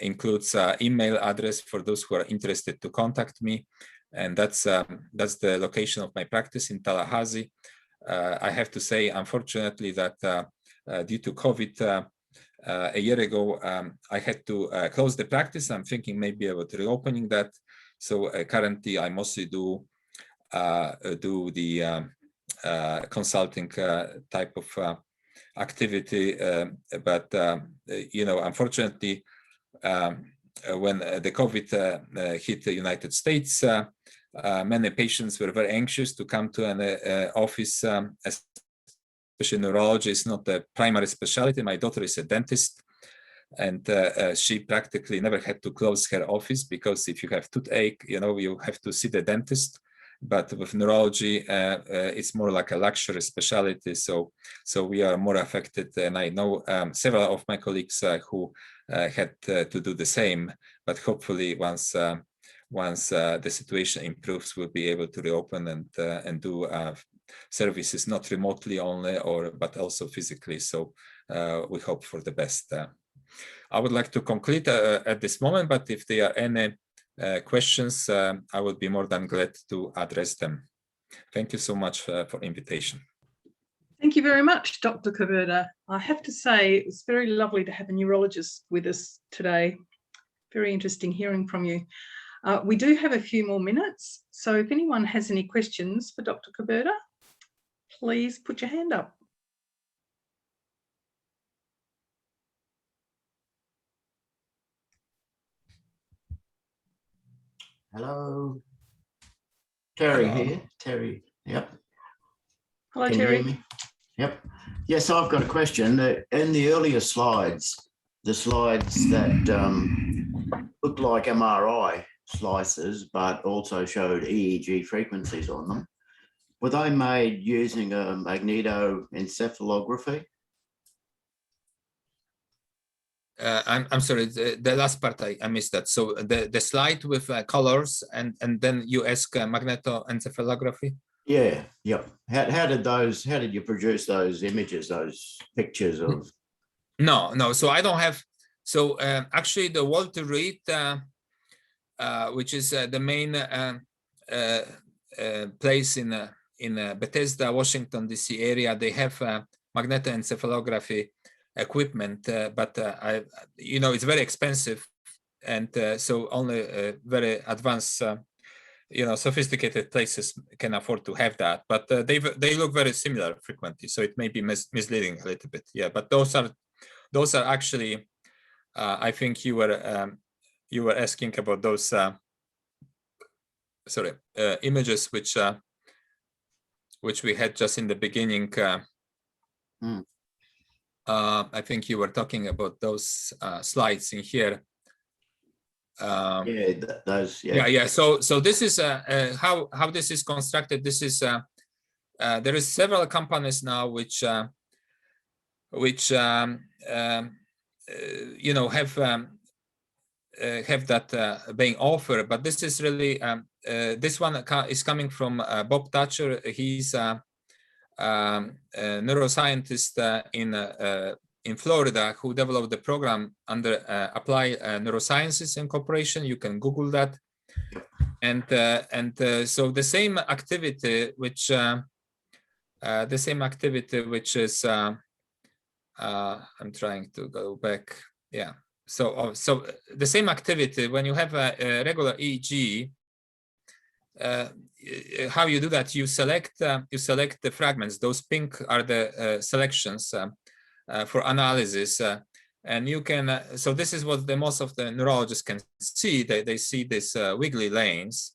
includes email address for those who are interested to contact me, and that's the location of my practice in Tallahassee. I have to say, unfortunately, that due to COVID, a year ago, I had to close the practice. I'm thinking maybe about reopening that. So currently, I mostly do the consulting type of activity. But unfortunately, when the COVID hit the United States, many patients were very anxious to come to an office. Especially neurology is not the primary specialty. My daughter is a dentist, and she practically never had to close her office, because if you have toothache, you have to see the dentist. But with neurology, it's more like a luxury specialty. So we are more affected, and I know several of my colleagues who had to do the same. But hopefully, once the situation improves, we'll be able to reopen and do services not remotely only, but also physically. So we hope for the best. I would like to conclude at this moment, but if there are any questions, I would be more than glad to address them. Thank you so much for invitation. Thank you very much, Dr. Koberda. I have to say, it's very lovely to have a neurologist with us today. Very interesting hearing from you. We do have a few more minutes, so if anyone has any questions for Dr. Koberda, please put your hand up. Hello. Terry. Hello. Here. Terry. Yep. Hello, Can Terry. You hear me? Yep. Yes, I've got a question. In the earlier slides, the slides that looked like MRI slices, but also showed EEG frequencies on them, were they made using a magnetoencephalography? I'm sorry, the last part I missed that. So the slide with colors, and then you ask magnetoencephalography? Yeah, yep. How did you produce those images, those pictures of? No. So I don't have. So actually, the Walter Reed, which is the main place in Bethesda, Washington D.C. area, they have magnetoencephalography equipment, but it's very expensive, and so only very advanced, sophisticated places can afford to have that. But they look very similar frequently, so it may be misleading a little bit. Yeah, but those are actually, I think you were asking about those images which we had just in the beginning. I think you were talking about those slides in here. Yeah. So this is how this is constructed. This is there is several companies now which have that being offered, but this is really this one is coming from Bob Thatcher. He's a neuroscientist in Florida who developed the program under Apply Neurosciences Incorporation. You can Google that, and so the same activity which is I'm trying to go back. Yeah. So the same activity when you have a regular EEG. How you do that? You select the fragments. Those pink are the selections for analysis, and you can. So this is what most of the neurologists can see. They see these wiggly lanes,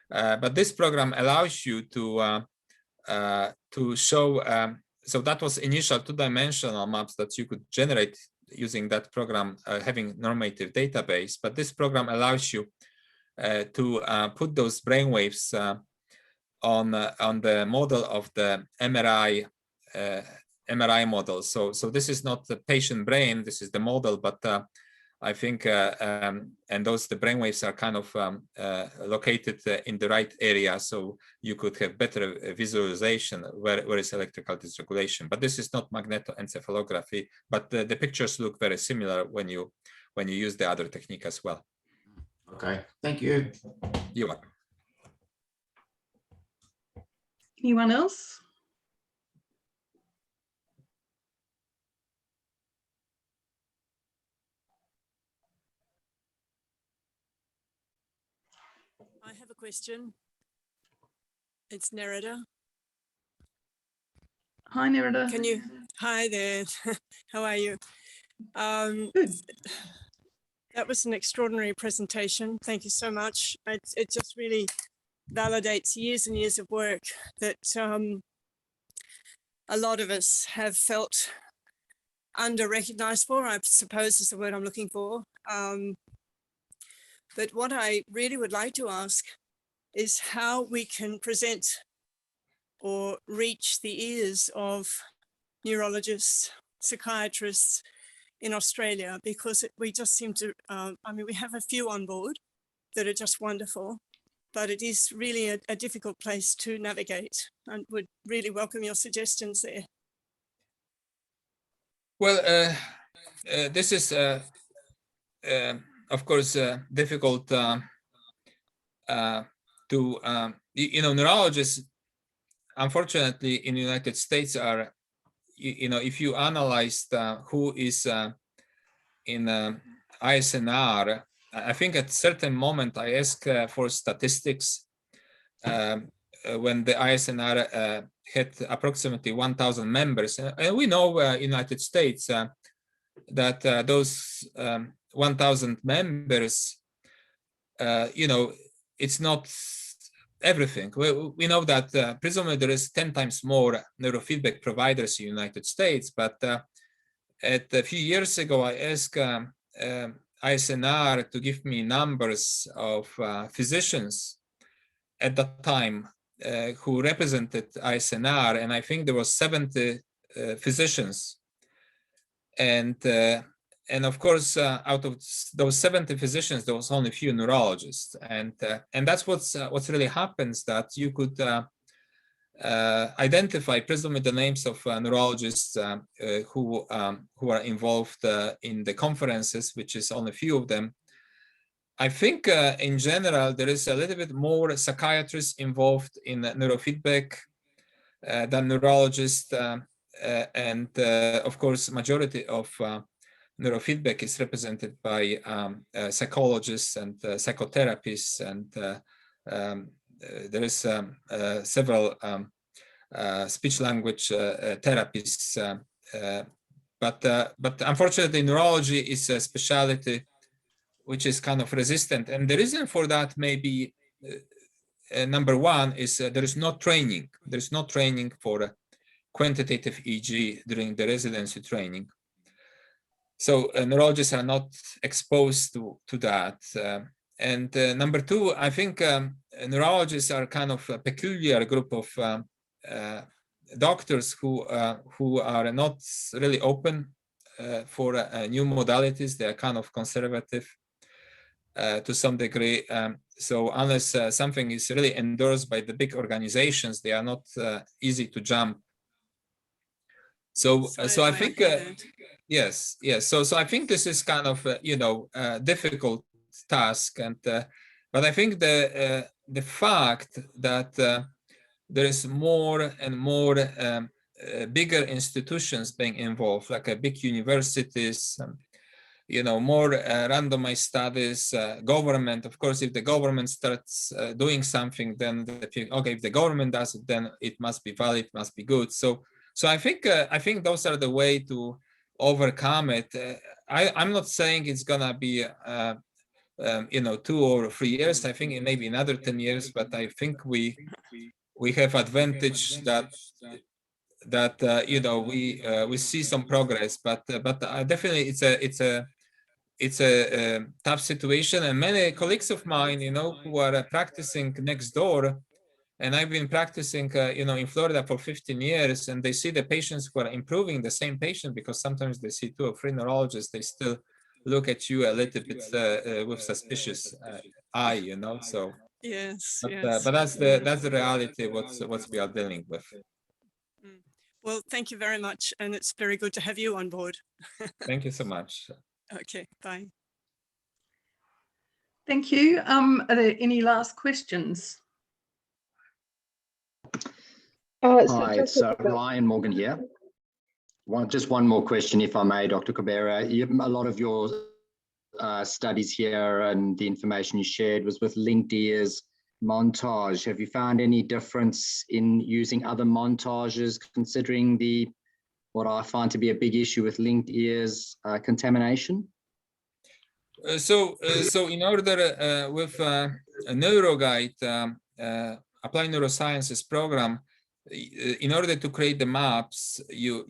but this program allows you to show. So that was initial two-dimensional maps that you could generate using that program, having normative database. But this program allows you to put those brainwaves on the model of the MRI model. So this is not the patient brain. This is the model, but I think and the brainwaves are kind of located in the right area, so you could have better visualization where is electrical dysregulation. But this is not magnetoencephalography. But the pictures look very similar when you use the other technique as well. Okay, thank you. You're welcome. Anyone else? I have a question. It's Nerida. Hi, Nerida. Hi there. How are you? Good. That was an extraordinary presentation. Thank you so much. It just really validates years and years of work that a lot of us have felt under-recognized for, I suppose is the word I'm looking for. But what I really would like to ask is how we can present or reach the ears of neurologists, psychiatrists in Australia, because we just seem to, we have a few on board that are just wonderful, but it is really a difficult place to navigate, and would really welcome your suggestions there. Well, this is, of course, difficult to, neurologists, unfortunately, in the United States are, if you analyze who is in ISNR, I think at a certain moment I asked for statistics when the ISNR had approximately 1,000 members. And we know United States that those 1,000 members, it's not everything. We know that presumably there is 10 times more neurofeedback providers in the United States, but a few years ago, I asked ISNR to give me numbers of physicians at that time who represented ISNR, and I think there was 70 physicians. And of course, out of those 70 physicians, there was only a few neurologists, and that's what's really happens, that you could identify presumably the names of neurologists who are involved in the conferences, which is only a few of them. I think in general there is a little bit more psychiatrists involved in neurofeedback than neurologists, and of course, majority of neurofeedback is represented by psychologists and psychotherapists, and there is several speech-language therapists, but unfortunately, neurology is a specialty which is kind of resistant, and the reason for that may be number one is there is no training. There is no training for quantitative EEG during the residency training. So neurologists are not exposed to that. And number two, I think neurologists are kind of a peculiar group of doctors who are not really open for new modalities. They are kind of conservative to some degree. So unless something is really endorsed by the big organizations, they are not easy to jump. So, so I think, yes. So I think this is kind of a difficult task, and but I think the fact that there is more and more bigger institutions being involved, like big universities, more randomized studies, government. Of course, if the government starts doing something, then okay, if the government does it, then it must be valid, must be good. So I think those are the way to overcome it. I'm not saying it's gonna be 2 or 3 years. I think it may be another 10 years, but I think we have advantage that we see some progress. But definitely it's a tough situation, and many colleagues of mine, who are practicing next door, and I've been practicing, in Florida for 15 years, and they see the patients who are improving, the same patient, because sometimes they see 2 or 3 neurologists, they still look at you a little bit with suspicious eye, So yes, but that's the reality what we are dealing with. Well, thank you very much, and it's very good to have you on board. Thank you so much. Okay, bye. Thank you. Are there any last questions? Hi, it's Ryan Morgan here. Just one more question, if I may, Dr. Koberda. A lot of your studies here and the information you shared was with linked ears montage. Have you found any difference in using other montages, considering what I find to be a big issue with linked ears contamination? So in order with a NeuroGuide Applied Neurosciences program, in order to create the maps, you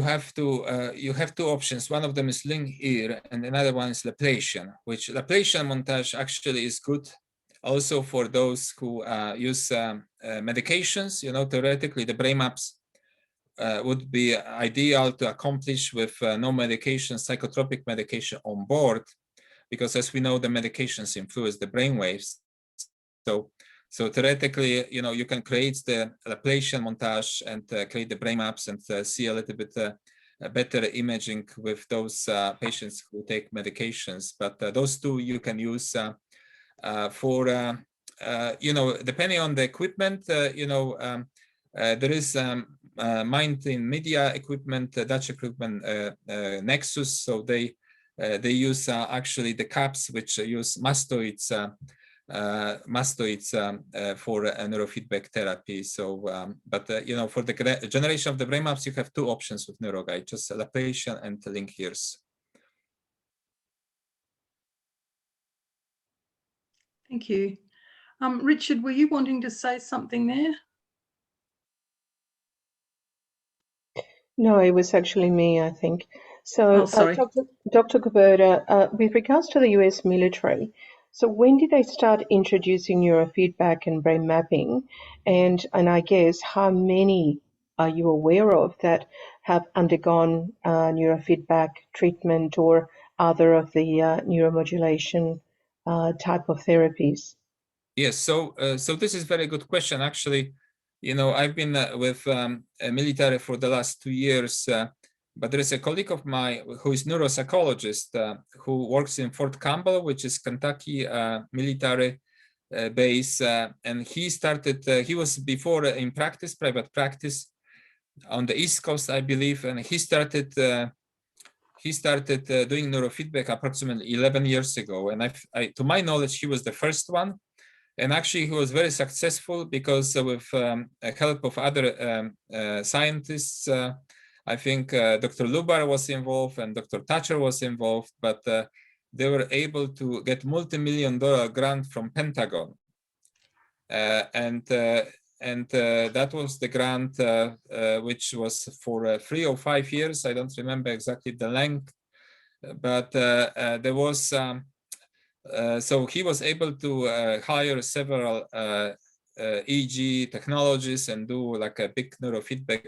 have 2 options. One of them is linked ear, and another one is Laplacian, which Laplacian montage actually is good also for those who use medications. Theoretically, the brain maps would be ideal to accomplish with no medication, psychotropic medication on board, because as we know, the medications influence the brain waves. So theoretically, you can create the Laplacian montage and create the brain maps and see a little bit better imaging with those patients who take medications. But those 2 you can use for, depending on the equipment, there is Mind in Media equipment, Dutch equipment, Nexus. So they use actually the caps which use mastoids for neurofeedback therapy. So, for the generation of the brain maps, you have 2 options with NeuroGuide, just Laplacian and link ears. Thank you. Richard, were you wanting to say something there? No, it was actually me, I think. So, Dr. Koberda, with regards to the US military, so when did they start introducing neurofeedback and brain mapping? And I guess how many are you aware of that have undergone neurofeedback treatment or other of the neuromodulation type of therapies? Yes, so this is a very good question. Actually, I've been with military for the last 2 years, but there is a colleague of mine who is neuropsychologist who works in Fort Campbell, which is Kentucky military, base, and he started. He was before in practice, private practice, on the East Coast, I believe, and he started. He started doing neurofeedback approximately 11 years ago, and to my knowledge, he was the first one. And actually, he was very successful because with help of other scientists, I think Dr. Lubar was involved and Dr. Thatcher was involved, but they were able to get multi-million-dollar grant from Pentagon. And that was the grant which was for 3 or 5 years. I don't remember exactly the length, but there was... so he was able to hire several EEG technologists and do like a big neurofeedback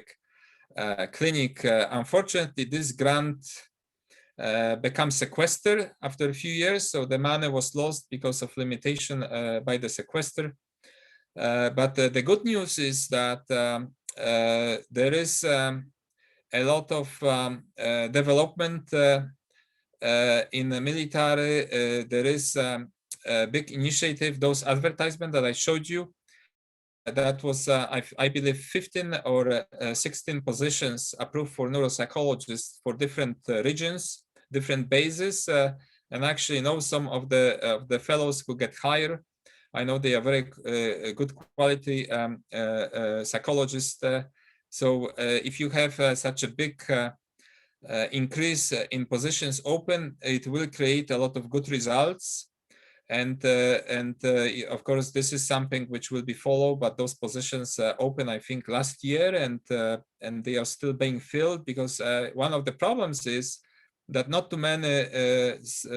clinic. Unfortunately, this grant becomes sequestered after a few years, so the money was lost because of limitation by the sequester. But the good news is that there is a lot of development in the military. There is a big initiative, those advertisements that I showed you, that was, I believe, 15 or 16 positions approved for neuropsychologists for different regions, different bases, and actually know some of the fellows who get hired. I know they are very good quality psychologists. So if you have such a big increase in positions open, it will create a lot of good results. And of course, this is something which will be followed, but those positions open, I think, last year, and they are still being filled, because one of the problems is that not too many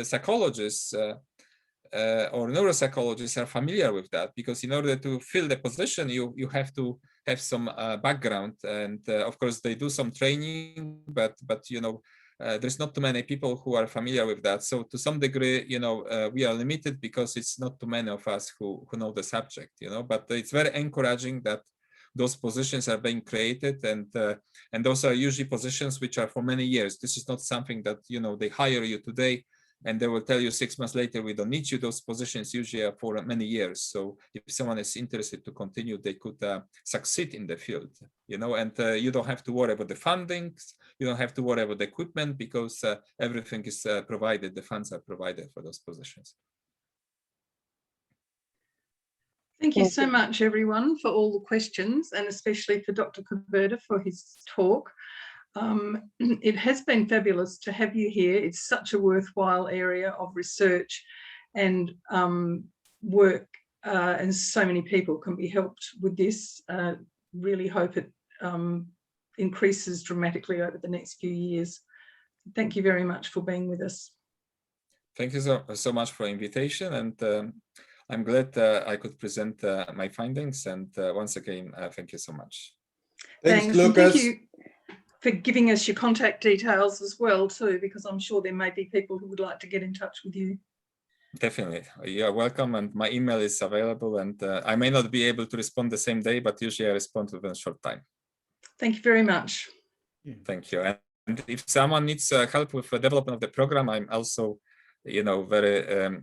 psychologists or neuropsychologists are familiar with that, because in order to fill the position, you have to have some background, and of course they do some training, but you know, there's not too many people who are familiar with that. So to some degree, you know, we are limited because it's not too many of us who know the subject, you know. But it's very encouraging that those positions are being created, and those are usually positions which are for many years. This is not something that, you know, they hire you today and they will tell you 6 months later, we don't need you. Those positions usually are for many years. So if someone is interested to continue, they could succeed in the field, you know, and you don't have to worry about the fundings. You don't have to worry about the equipment, because everything is provided. The funds are provided for those positions. Thank you so much, everyone, for all the questions, and especially for Dr. Koberda for his talk. It has been fabulous to have you here. It's such a worthwhile area of research and work, and so many people can be helped with this. Really hope it increases dramatically over the next few years. Thank you very much for being with us. Thank you so much for the invitation, and I'm glad I could present my findings, and once again, thank you so much. Thanks, Lucas. Thank you for giving us your contact details as well too, because I'm sure there may be people who would like to get in touch with you. Definitely, you are welcome, and my email is available, and I may not be able to respond the same day, but usually I respond within a short time. Thank you very much. Thank you. And if someone needs help with the development of the program, I'm also, you know, very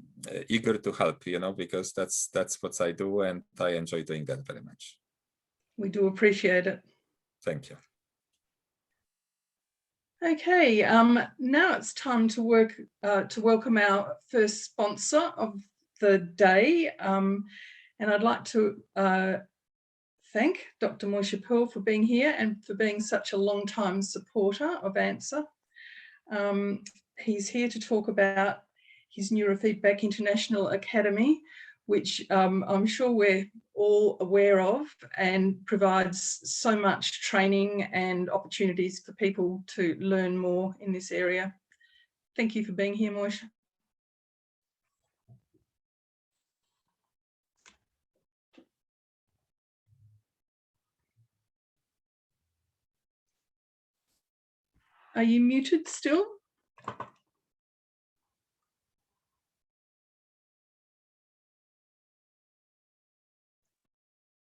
eager to help, you know, because that's what I do, and I enjoy doing that very much. We do appreciate it. Thank you. Okay, now it's time to welcome our first sponsor of the day, and I'd like to thank Dr. Moshe Perl for being here and for being such a long-time supporter of ANSA. He's here to talk about his Neurofeedback International Academy, which I'm sure we're all aware of, and provides so much training and opportunities for people to learn more in this area. Thank you for being here, Moshe. Are you muted still?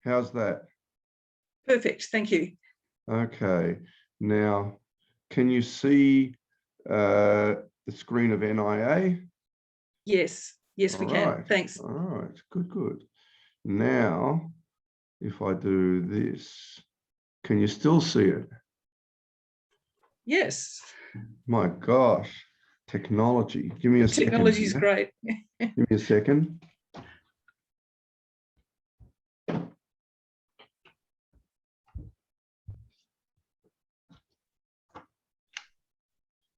How's that? Perfect, thank you. Okay, now can you see the screen of NIA? Yes, Yes, we can. Thanks. All right. Good. Now, if I do this, can you still see it? Yes. My gosh, technology. Give me a second. Technology is great. Give me a second.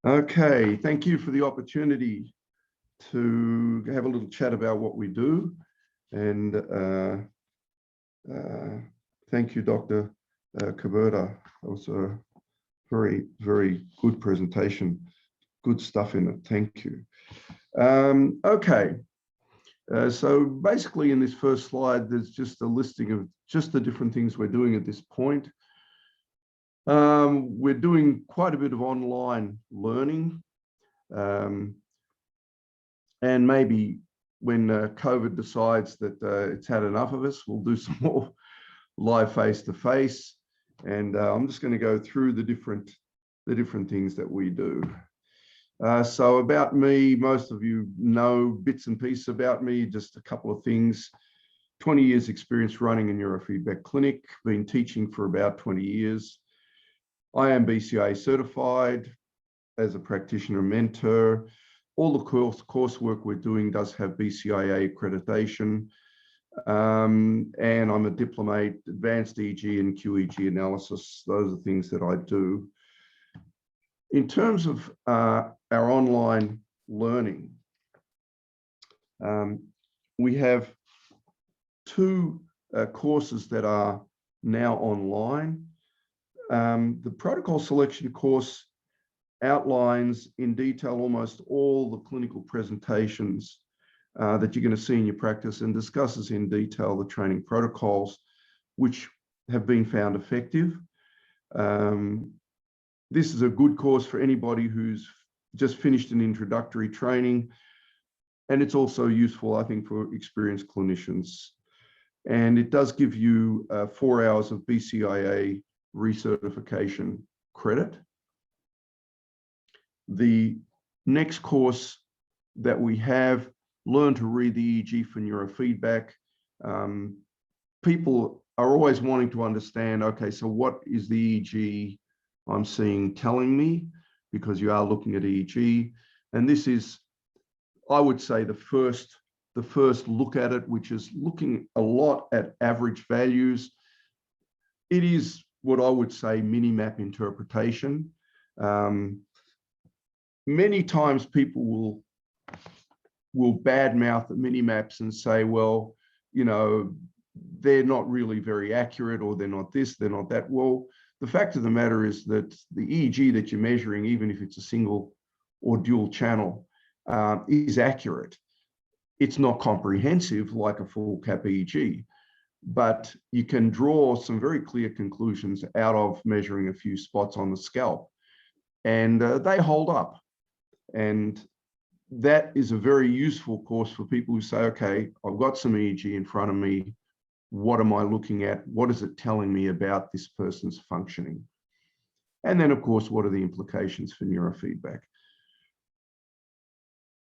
Okay, thank you for the opportunity to have a little chat about what we do. And thank you, Dr. Koberda. That was a very, very good presentation. Good stuff in it. Thank you. Okay. So basically in this first slide, there's just a listing of just the different things we're doing at this point. We're doing quite a bit of online learning. And maybe when COVID decides that it's had enough of us, we'll do some more live face-to-face. And I'm just going to go through the different things that we do. So about me, most of you know bits and pieces about me, just a couple of things. 20 years experience running a neurofeedback clinic, been teaching for about 20 years. I am BCIA certified as a practitioner mentor. All the coursework we're doing does have BCIA accreditation. And I'm a diplomate, advanced EEG and QEEG analysis. Those are things that I do. In terms of our online learning, we have two courses that are now online. The protocol selection course outlines in detail almost all the clinical presentations that you're going to see in your practice and discusses in detail the training protocols which have been found effective. This is a good course for anybody who's just finished an introductory training, and it's also useful, I think, for experienced clinicians. And it does give you 4 hours of BCIA recertification credit. The next course that we have, Learn to Read the EEG for Neurofeedback. People are always wanting to understand, okay, so what is the EEG I'm seeing telling me? Because you are looking at EEG. And this is, I would say, the first look at it, which is looking a lot at average values. It is what I would say mini-map interpretation. Many times people will badmouth the mini-maps and say, well, you know, they're not really very accurate, or they're not this, they're not that. Well, the fact of the matter is that the EEG that you're measuring, even if it's a single or dual channel, is accurate. It's not comprehensive like a full cap EEG, but you can draw some very clear conclusions out of measuring a few spots on the scalp, and they hold up. And that is a very useful course for people who say, okay, I've got some EEG in front of me. What am I looking at? What is it telling me about this person's functioning? And then, of course, what are the implications for neurofeedback?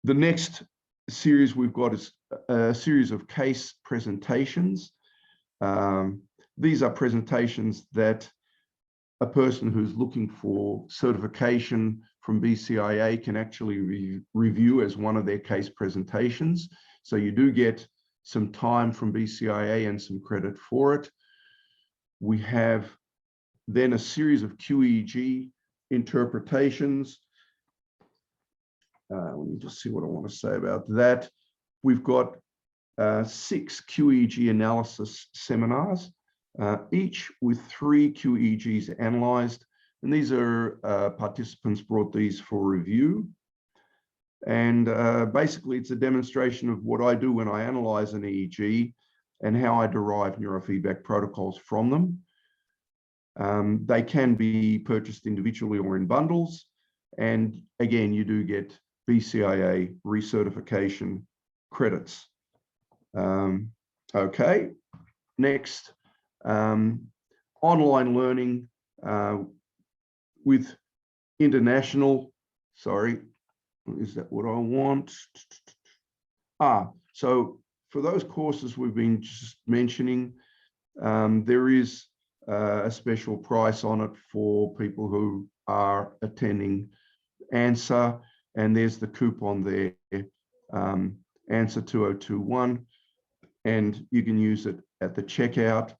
The next series we've got is a series of case presentations. These are presentations that a person who's looking for certification from BCIA can actually review as one of their case presentations. So you do get some time from BCIA and some credit for it. We have then a series of QEEG interpretations. Let me just see what I want to say about that. We've got 6 QEEG analysis seminars, each with 3 QEEGs analyzed. And these are participants brought these for review. And basically, it's a demonstration of what I do when I analyze an EEG and how I derive neurofeedback protocols from them. They can be purchased individually or in bundles. And again, you do get BCIA recertification credits. Okay, next, online learning with international, sorry, is that what I want? So for those courses we've been just mentioning, there is a special price on it for people who are attending ANSA, and there's the coupon there, ANSA 2021, and you can use it at the checkout.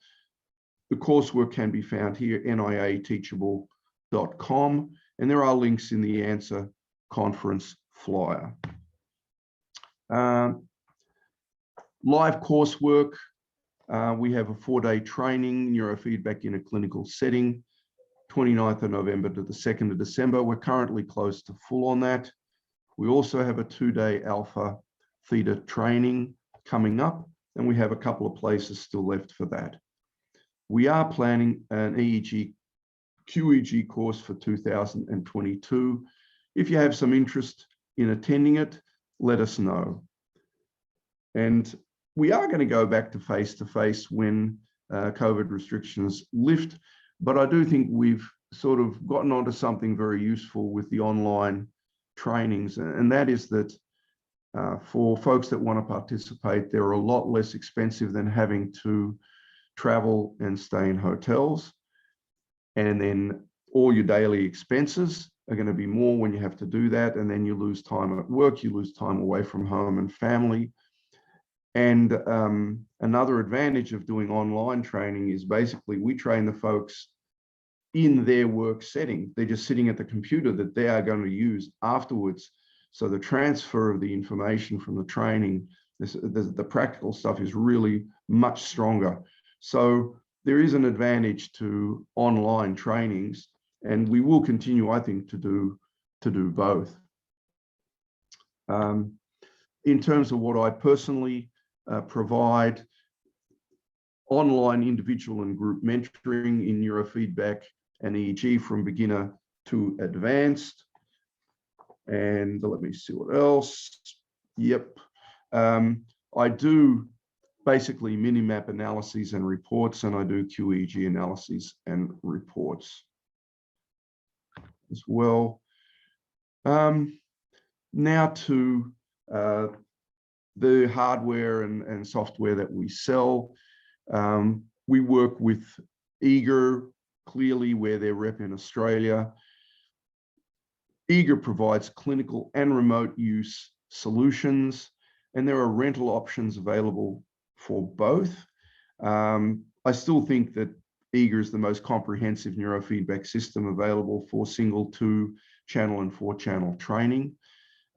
The coursework can be found here, niateachable.com, and there are links in the ANSA conference flyer. Live coursework, we have a 4-day training, neurofeedback in a clinical setting, 29th of November to the 2nd of December. We're currently close to full on that. We also have a 2-day alpha theta training coming up, and we have a couple of places still left for that. We are planning an EEG, QEG course for 2022. If you have some interest in attending it, let us know. And we are going to go back to face-to-face when COVID restrictions lift, but I do think we've sort of gotten onto something very useful with the online trainings, and that is that for folks that want to participate, they're a lot less expensive than having to travel and stay in hotels. And then all your daily expenses are going to be more when you have to do that. And then you lose time at work, you lose time away from home and family. And another advantage of doing online training is basically we train the folks in their work setting. They're just sitting at the computer that they are going to use afterwards. So the transfer of the information from the training, the practical stuff is really much stronger. So there is an advantage to online trainings, and we will continue, I think, to do both. In terms of what I personally provide, online individual and group mentoring in neurofeedback and EEG from beginner to advanced. And let me see what else. Yep. I do basically mini-map analyses and reports, and I do QEEG analyses and reports as well. Now to the hardware and software that we sell. We work with Eager, clearly we're their rep in Australia. Eager provides clinical and remote use solutions, and there are rental options available for both. I still think that Eager is the most comprehensive neurofeedback system available for single, 2-channel and 4-channel training.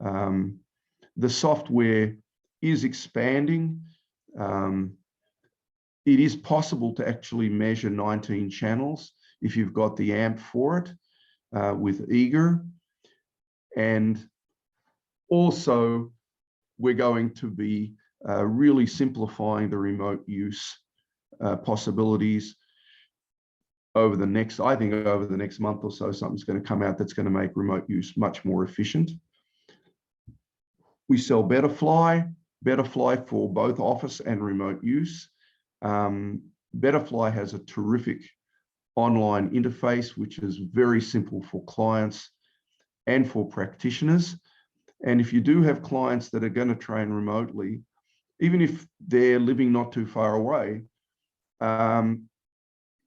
The software is expanding. It is possible to actually measure 19 channels if you've got the amp for it with Eager. And also, we're going to be really simplifying the remote use possibilities over the next, I think over the next month or so, something's going to come out that's going to make remote use much more efficient. We sell Betterfly for both office and remote use. Betterfly has a terrific online interface, which is very simple for clients and for practitioners. And if you do have clients that are going to train remotely, even if they're living not too far away,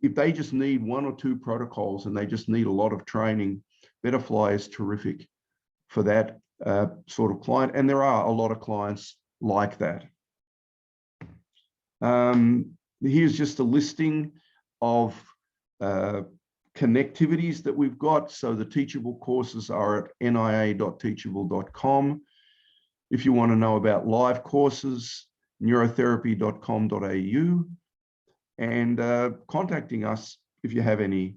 if they just need 1 or 2 protocols and they just need a lot of training, Betterfly is terrific for that sort of client. And there are a lot of clients like that. Here's just a listing of connectivities that we've got. So the teachable courses are at nia.teachable.com. If you want to know about live courses, neurotherapy.com.au, and contacting us if you have any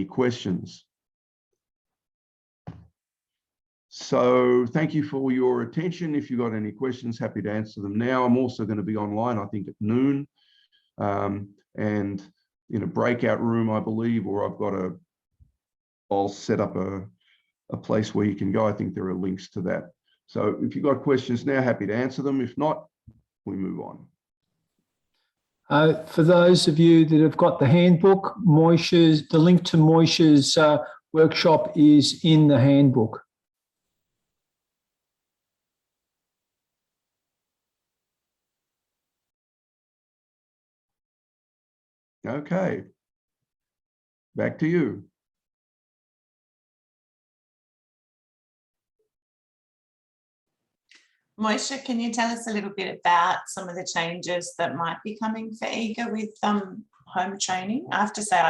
questions. So thank you for your attention. If you've got any questions, happy to answer them now. I'm also going to be online, I think, at noon, and in a breakout room, I believe, or I'll set up a place where you can go. I think there are links to that. So if you've got questions now, happy to answer them. If not, we move on. For those of you that have got the handbook, the link to Moshe's workshop is in the handbook. Okay. Back to you. Moshe, can you tell us a little bit about some of the changes that might be coming for EAGER with home training? I have to say,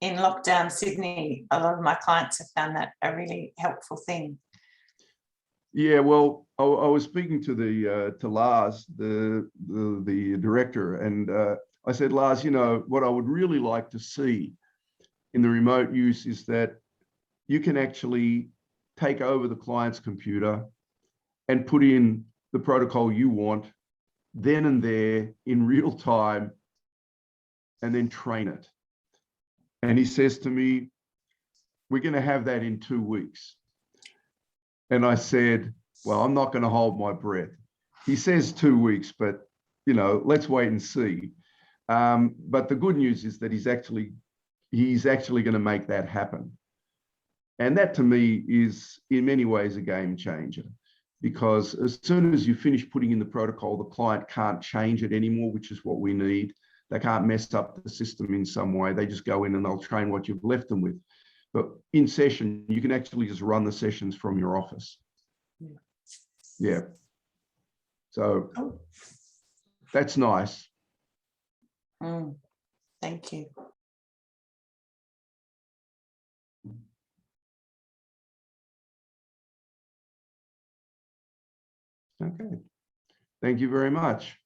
in lockdown Sydney, a lot of my clients have found that a really helpful thing. Yeah, well, I was speaking to Lars, the director, and I said, Lars, you know, what I would really like to see in the remote use is that you can actually take over the client's computer and put in the protocol you want then and there in real time, and then train it. And he says to me, we're going to have that in 2 weeks. And I said, well, I'm not going to hold my breath. He says 2 weeks, but, you know, let's wait and see. But the good news is that he's actually going to make that happen. And that to me is in many ways a game changer, because as soon as you finish putting in the protocol, the client can't change it anymore, which is what we need. They can't mess up the system in some way. They just go in and they'll train what you've left them with. But in session, you can actually just run the sessions from your office. Yeah. So that's nice. Thank you. Okay. Thank you very much.